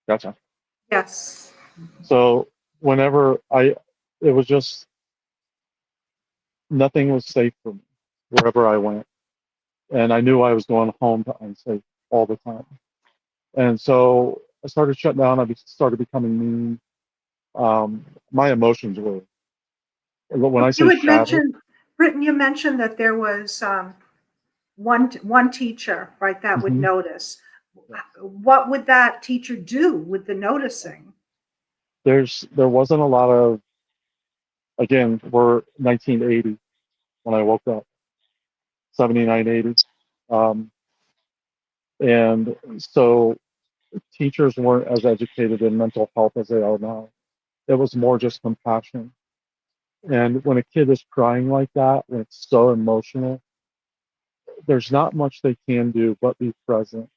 Gotcha. Yes. So whenever it was just, nothing was safe for me wherever I went. And I knew I was going home to unsafe all the time. And so I started shutting down. Started becoming mean. My emotions were, when I You say had shattered, mentioned, Britton, you mentioned that there was one teacher, right, that would mhm, notice. What would that teacher do with the noticing? there wasn't a lot of, again, we're 1980 when I woke up, 79, 80. Um, and so teachers weren't as educated in mental health as they are now. It was more just compassion. And when a kid is crying like that, when it's so emotional, there's not much they can do but be present.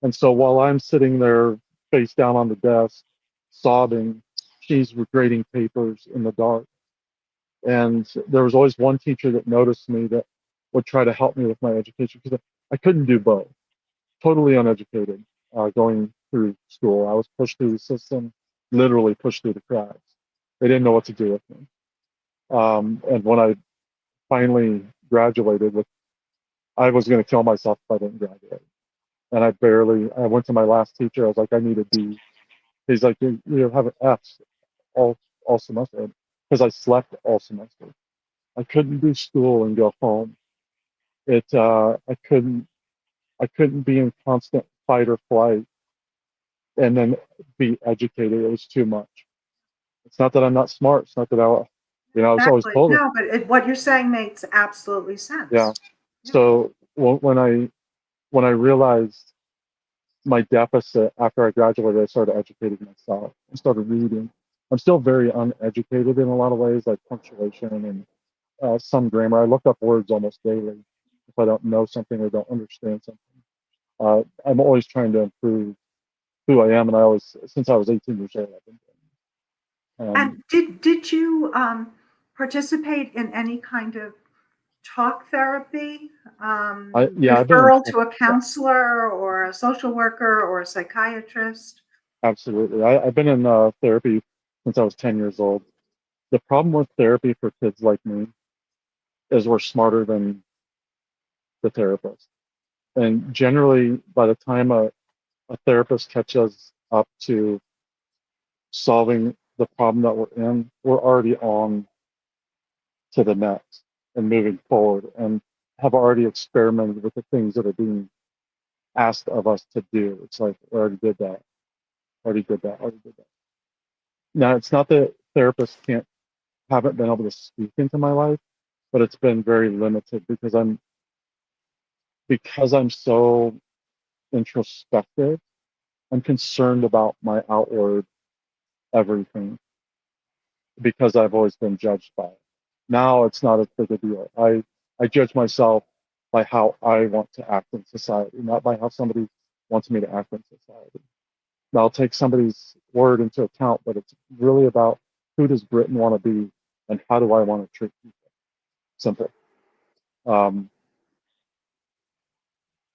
And so while I'm sitting there face down on the desk, sobbing, she's grading papers in the dark. And there was always one teacher that noticed me that would try to help me with my education because I couldn't do both. Totally uneducated going through school. I was pushed through the system, literally pushed through the cracks. They didn't know what to do with me. And when I finally graduated, I was going to kill myself if I didn't graduate. And I went to my last teacher. I was like, I need a D. He's like, you have an F all semester because I slept all semester. I couldn't do school and go home. I couldn't be in constant fight or flight and then be educated. It was too much. It's not that I'm not smart. It's not that I was always Exactly. told it. No, but what you're saying makes absolutely Yeah. sense. Yeah. So when I realized my deficit after I graduated, I started educating myself. I started reading. I'm still very uneducated in a lot of ways, like punctuation and some grammar. I look up words almost daily if I don't know something or don't understand something. I'm always trying to improve who I am, and since I was 18 years old, I've been doing it. And did you participate in any kind of talk therapy, Yeah, I've been in. referral to a counselor or a social worker or a psychiatrist? Absolutely. I've been in therapy since I was 10 years old. The problem with therapy for kids like me is we're smarter than the therapist. And generally, by the time a therapist catches up to solving the problem that we're in, we're already on to the next and moving forward and have already experimented with the things that are being asked of us to do. It's like, we already did that, already did that, already did that. Now, it's not that therapists haven't been able to speak into my life, but it's been very limited because I'm so introspective. I'm concerned about my outward everything because I've always been judged by it. Now it's not as big a deal. I judge myself by how I want to act in society, not by how somebody wants me to act in society. Now, I'll take somebody's word into account, but it's really about who does Britain want to be and how do I want to treat people. Simple. Um,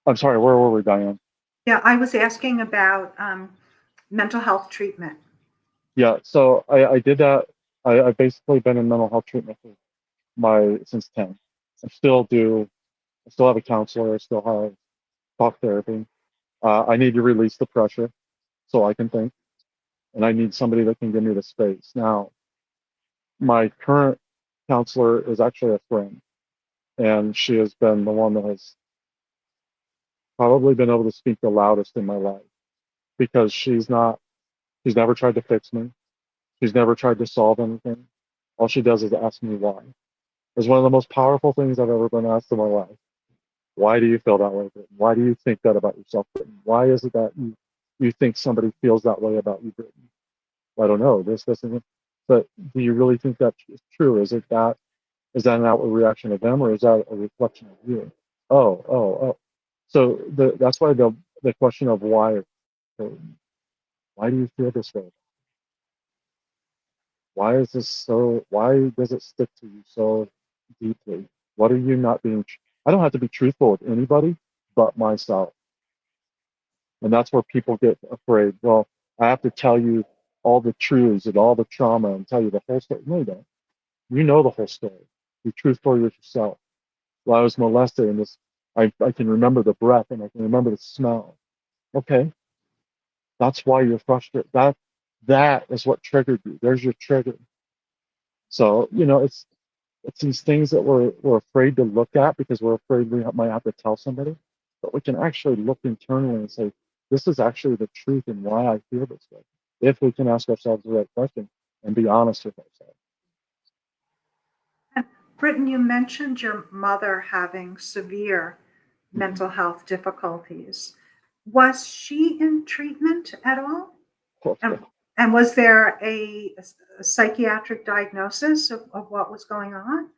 I'm sorry, where were we, Diane? Yeah, I was asking about mental health treatment. Yeah, so I did that. I've basically been in mental health treatment for since 10. I still do. I still have a counselor. I still have talk therapy. I need to release the pressure so I can think, and I need somebody that can give me the space. Now, my current counselor is actually a friend, and she has been the one that has probably been able to speak the loudest in my life because she's never tried to fix me. She's never tried to solve anything. All she does is ask me why. It's one of the most powerful things I've ever been asked in my life. Why do you feel that way, Britton? Why do you think that about yourself, Britton? Why is it that you think somebody feels that way about you, Britton? I don't know. This, and this. But do you really think that is true? Is that an outward reaction of them, or is that a reflection of you? Oh. So that's why the question of why is important. Why do you feel this way? Why is this so? Why does it stick to you so deeply? What are you not being? I don't have to be truthful with anybody but myself, and that's where people get afraid. Well, I have to tell you all the truths and all the trauma and tell you the whole story. No, you don't. You know the whole story. Be truthful with yourself. Well, I was molested, and I can remember the breath and I can remember the smell. Okay, that's why you're frustrated. That is what triggered you. There's your trigger. So it's these things that we're afraid to look at because we're afraid we might have to tell somebody, but we can actually look internally and say, this is actually the truth and why I feel this way. If we can ask ourselves the right question and be honest with ourselves. And Britton, you mentioned your mother having severe Mhm. mental health difficulties. Was she in treatment at all? And, and was there a psychiatric diagnosis of what was going on?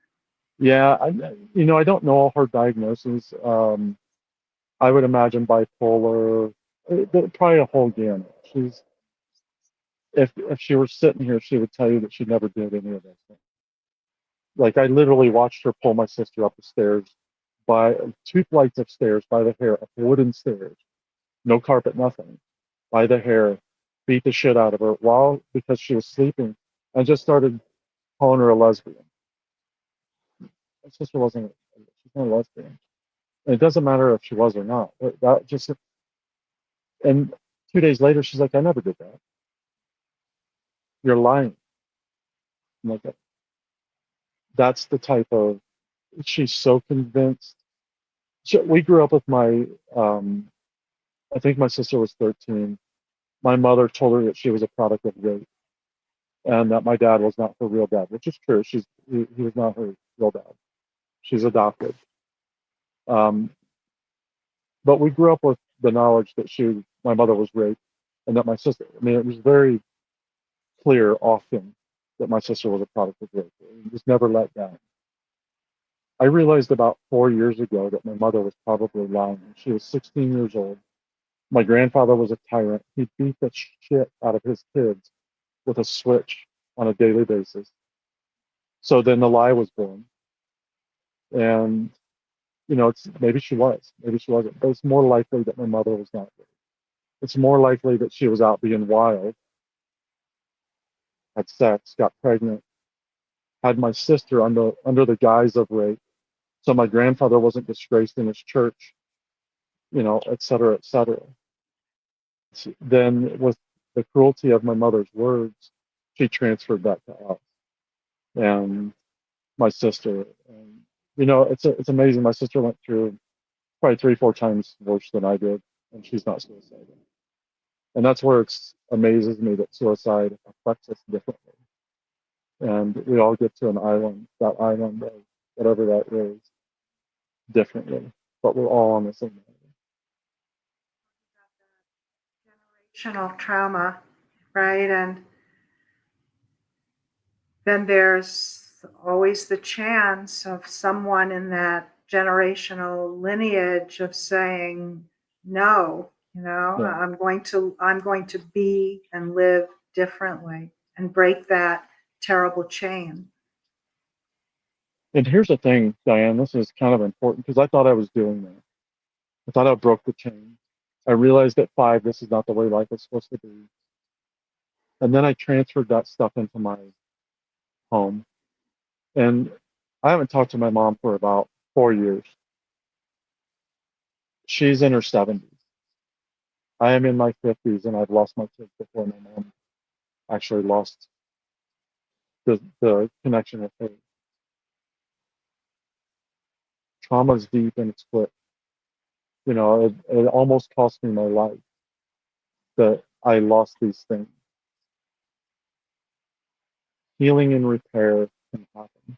Yeah, I don't know all her diagnoses. I would imagine bipolar, probably a whole gamut. If she were sitting here, she would tell you that she never did any of those things. Like I literally watched her pull my sister up the stairs by 2 flights of stairs by the hair, up wooden stairs, no carpet, nothing, by the hair, beat the shit out of her while because she was sleeping, and just started calling her a lesbian. My sister wasn't. She's not a lesbian. And it doesn't matter if she was or not. That just and 2 days later, she's like, "I never did that. You're lying." I'm like, that's the type of. She's so convinced. We grew up with my. I think my sister was 13. My mother told her that she was a product of rape and that my dad was not her real dad, which is true. He was not her real dad. She's adopted. Um, but we grew up with the knowledge that my mother was raped, and that my sister. I mean, it was very clear often that my sister was a product of rape. It was never let down. I realized about 4 years ago that my mother was probably lying. She was 16 years old. My grandfather was a tyrant. He beat the shit out of his kids with a switch on a daily basis. So then the lie was born. And, it's maybe she was, maybe she wasn't, but it's more likely that my mother was not raped. It's more likely that she was out being wild, had sex, got pregnant, had my sister under the guise of rape. So my grandfather wasn't disgraced in his church, et cetera, et cetera. Then with the cruelty of my mother's words, she transferred that to us and my sister. And it's amazing. My sister went through probably 3-4 times worse than I did, and she's not suicidal. And that's where it amazes me that suicide affects us differently. And we all get to that island of whatever that is, differently, but we're all on the same island. Generational trauma, right? And then there's always the chance of someone in that generational lineage of saying, no, Yeah. I'm going to be and live differently and break that terrible chain. And here's the thing, Diane, this is kind of important because I thought I was doing that. I thought I broke the chain. I realized at 5, this is not the way life is supposed to be. And then I transferred that stuff into my home. And I haven't talked to my mom for about 4 years. She's in her 70s. I am in my 50s, and I've lost my kids before my mom actually lost the connection with her. Trauma's deep and it's quick. It almost cost me my life that I lost these things. Healing and repair can happen.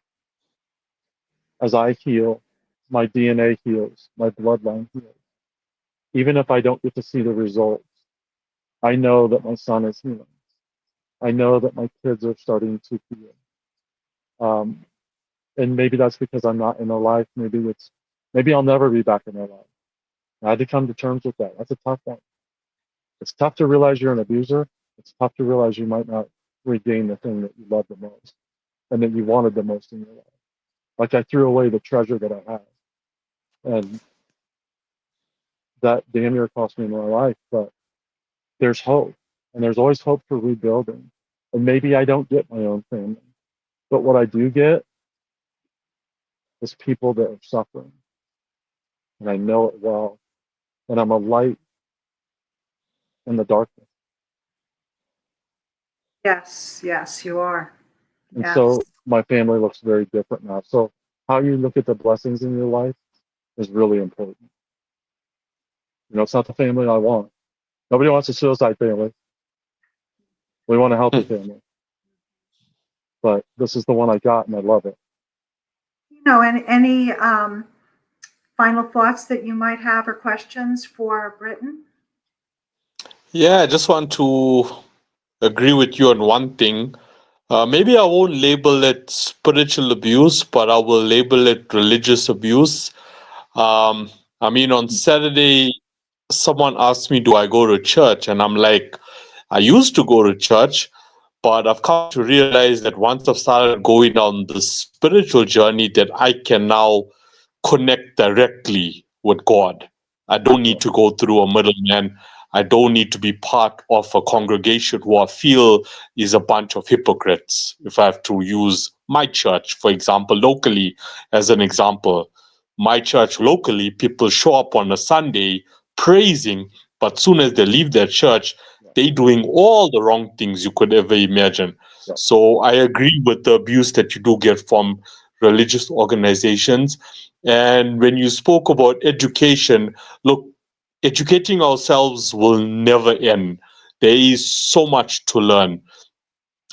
As I heal, my DNA heals, my bloodline heals. Even if I don't get to see the results, I know that my son is healing. I know that my kids are starting to heal. And maybe that's because I'm not in their life. Maybe I'll never be back in their life. I had to come to terms with that. That's a tough one. It's tough to realize you're an abuser. It's tough to realize you might not regain the thing that you love the most and that you wanted the most in your life. Like I threw away the treasure that I had. And that damn near cost me my life. But there's hope. And there's always hope for rebuilding. And maybe I don't get my own family. But what I do get is people that are suffering. And I know it well. And I'm a light in the darkness. Yes, you are. And Yes. so my family looks very different now. So how you look at the blessings in your life is really important. It's not the family I want. Nobody wants a suicide family. We want a healthy family. But this is the one I got, and I love it. Any final thoughts that you might have or questions for Britton? Yeah, I just want to agree with you on one thing. Maybe I won't label it spiritual abuse, but I will label it religious abuse. I mean, on Saturday, someone asked me, do I go to church? And I'm like, I used to go to church, But I've come to realize that once I've started going on the spiritual journey, that I can now connect directly with God. I don't need to go through a middleman. I don't need to be part of a congregation who I feel is a bunch of hypocrites. If I have to use my church, for example, locally, as an example, my church locally, people show up on a Sunday praising, but soon as they leave their church, they doing all the wrong things you could ever imagine. Yeah. So I agree with the abuse that you do get from religious organizations. And when you spoke about education, look, educating ourselves will never end. There is so much to learn.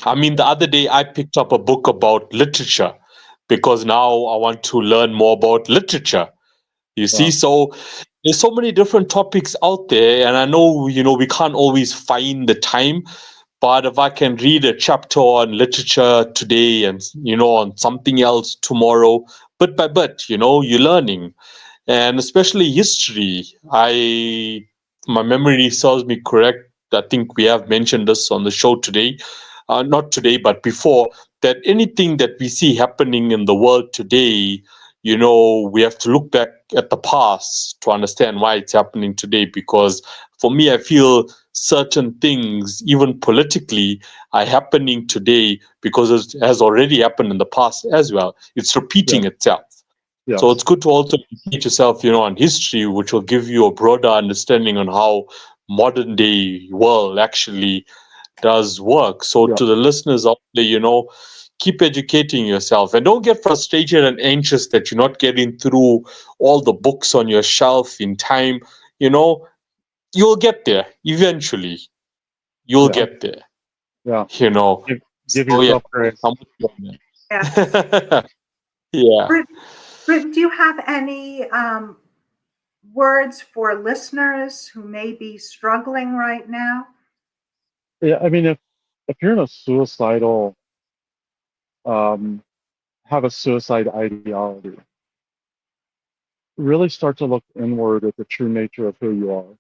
I mean, the other day I picked up a book about literature because now I want to learn more about literature. You see, Yeah. so there's so many different topics out there, and I know, we can't always find the time, but if I can read a chapter on literature today and, on something else tomorrow, bit by bit, you're learning. And especially history. My memory serves me correct. I think we have mentioned this on the show today, not today, but before, that anything that we see happening in the world today, we have to look back at the past to understand why it's happening today. Because for me, I feel certain things, even politically, are happening today because it has already happened in the past as well. It's Yeah. repeating itself. So Yes. it's good to also educate yourself, on history, which will give you a broader understanding on how modern day world actually does work. So Yeah. to the listeners out there, keep educating yourself and don't get frustrated and anxious that you're not getting through all the books on your shelf in time. You know, you'll get there eventually. You'll Yeah. get there. Yeah. You know. Give So yeah, yourself grace. I'm with you on Yes. that. Yeah. Brit, do you have any words for listeners who may be struggling right now? Yeah. I mean, if you're in a suicidal, um, have a suicide ideology, really start to look inward at the true nature of who you are.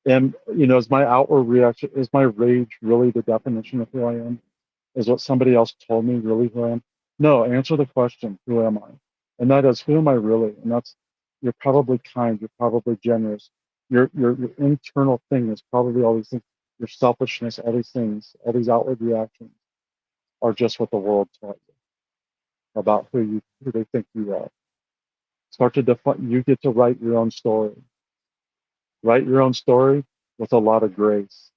And, is my outward reaction, is my rage really the definition of who I am? Is what somebody else told me really who I am? No, answer the question, who am I? And that is, who am I really? And that's, you're probably kind, you're probably generous. Your internal thing is probably all these things. Your selfishness, all these things, all these outward reactions are just what the world taught you about who they think you are. Start to define, you get to write your own story. Write your own story with a lot of grace.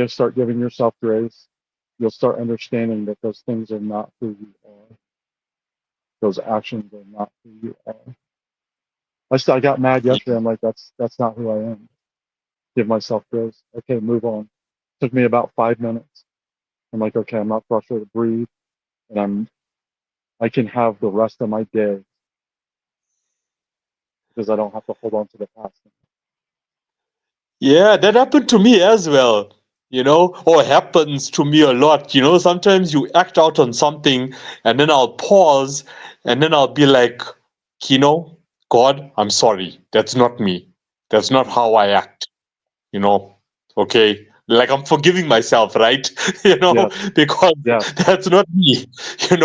Start giving yourself grace, you'll start understanding that those things are not who you are. Those actions are not who you are. I got mad yesterday. I'm like, that's not who I am. Give myself grace. Okay, move on. Took me about 5 minutes. I'm like, okay, I'm not frustrated. Breathe, and I can have the rest of my day because I don't have to hold on to the past. Yeah, that happened to me as well, or happens to me a lot. Sometimes you act out on something and then I'll pause and then I'll be like, you know, God, I'm sorry. That's not me. That's not how I act, you know. Okay. Like I'm forgiving myself, right? Yeah, Because yeah, that's not me.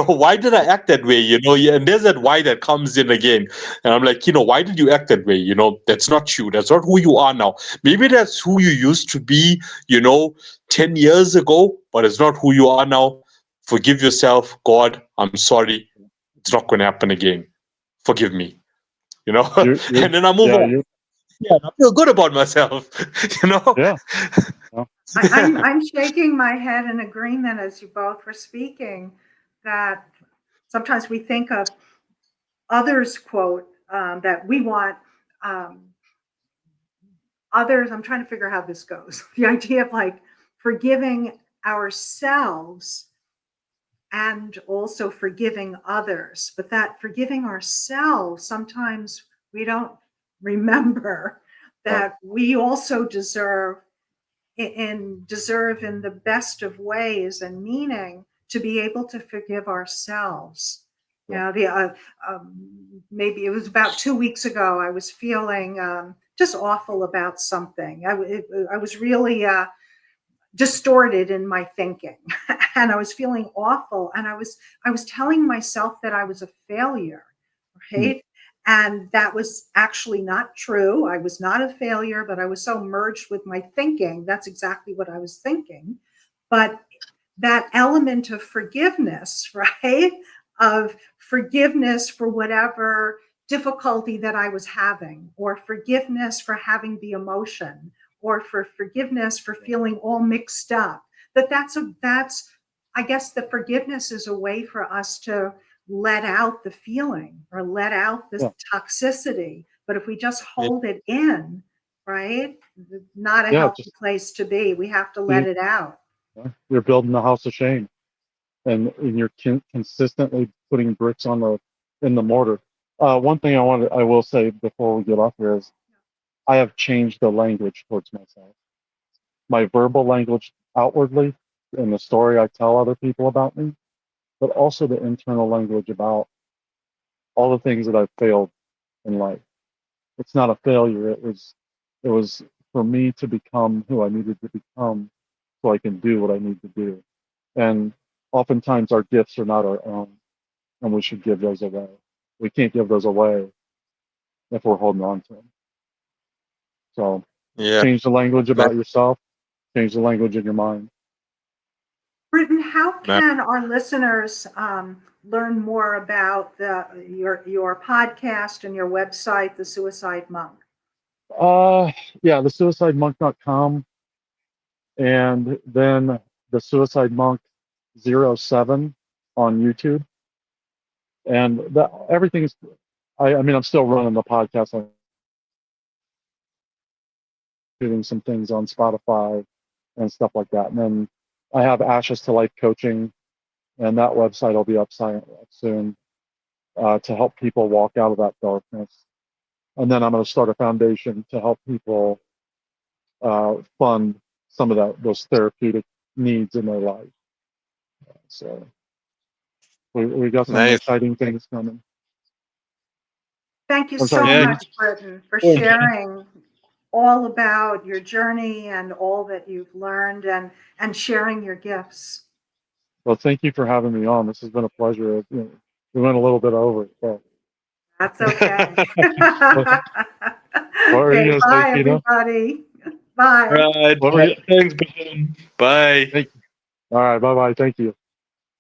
Why did I act that way? Yeah, and there's that why that comes in again. And I'm like, why did you act that way? That's not you. That's not who you are now. Maybe that's who you used to be, 10 years ago, but it's not who you are now. Forgive yourself. God, I'm sorry. It's not going to happen again. Forgive me, you're and then I move yeah, on. Yeah, and I feel good about myself, you know? yeah, yeah, I'm shaking my head in agreement as you both were speaking that sometimes we think of others quote that we want um, others. I'm trying to figure out how this goes. The idea of like forgiving ourselves and also forgiving others, but that forgiving ourselves, sometimes we don't remember yeah, that we also deserve in the best of ways and meaning to be able to forgive ourselves. You yeah, know, maybe it was about 2 weeks ago. I was feeling just awful about something. I was really distorted in my thinking, and I was feeling awful, and I was telling myself that I was a failure, right? And that was actually not true. I was not a failure, but I was so merged with my thinking. That's exactly what I was thinking. But that element of forgiveness, right? Of forgiveness for whatever difficulty that I was having, or forgiveness for having the emotion, or for forgiveness for feeling all mixed up. That's I guess the forgiveness is a way for us to let out the feeling or let out the Yeah. toxicity. But if we just Yeah. hold it in, right? Not a Yeah, healthy just place to be. We have to let see, it out. you're building a house of shame, and you're consistently putting bricks on the in the mortar. One thing I will say before we get off here is I have changed the language towards myself. My verbal language outwardly in the story I tell other people about me, but also the internal language about all the things that I've failed in life. It's not a failure. It was for me to become who I needed to become so I can do what I need to do. And oftentimes our gifts are not our own, and we should give those away. We can't give those away if we're holding on to them. So Yeah. change the language That, about yourself, change the language in your mind. Britton, how that, can our listeners learn more about your podcast and your website, The Suicide Monk? Yeah, the suicidemonk.com, and then the Suicide Monk 07 on YouTube. And everything's, I mean, I'm still running the podcast. I'm doing some things on Spotify and stuff like that. And then I have Ashes to Life coaching, and that website will be up soon to help people walk out of that darkness. And then I'm going to start a foundation to help people fund some of those therapeutic needs in their life. So we got some nice. exciting things coming. Thank you I'm sorry. so Yeah. much, Britton, for Cool. sharing all about your journey and all that you've learned, and sharing your gifts. Well, thank you for having me on. This has been a pleasure. We went a little bit over. So. That's okay. What were you Okay, going to say, bye, Tina? everybody. Bye. Right. What were you? Thanks, Ben. Bye. Thank you. All right. Bye bye. Thank you.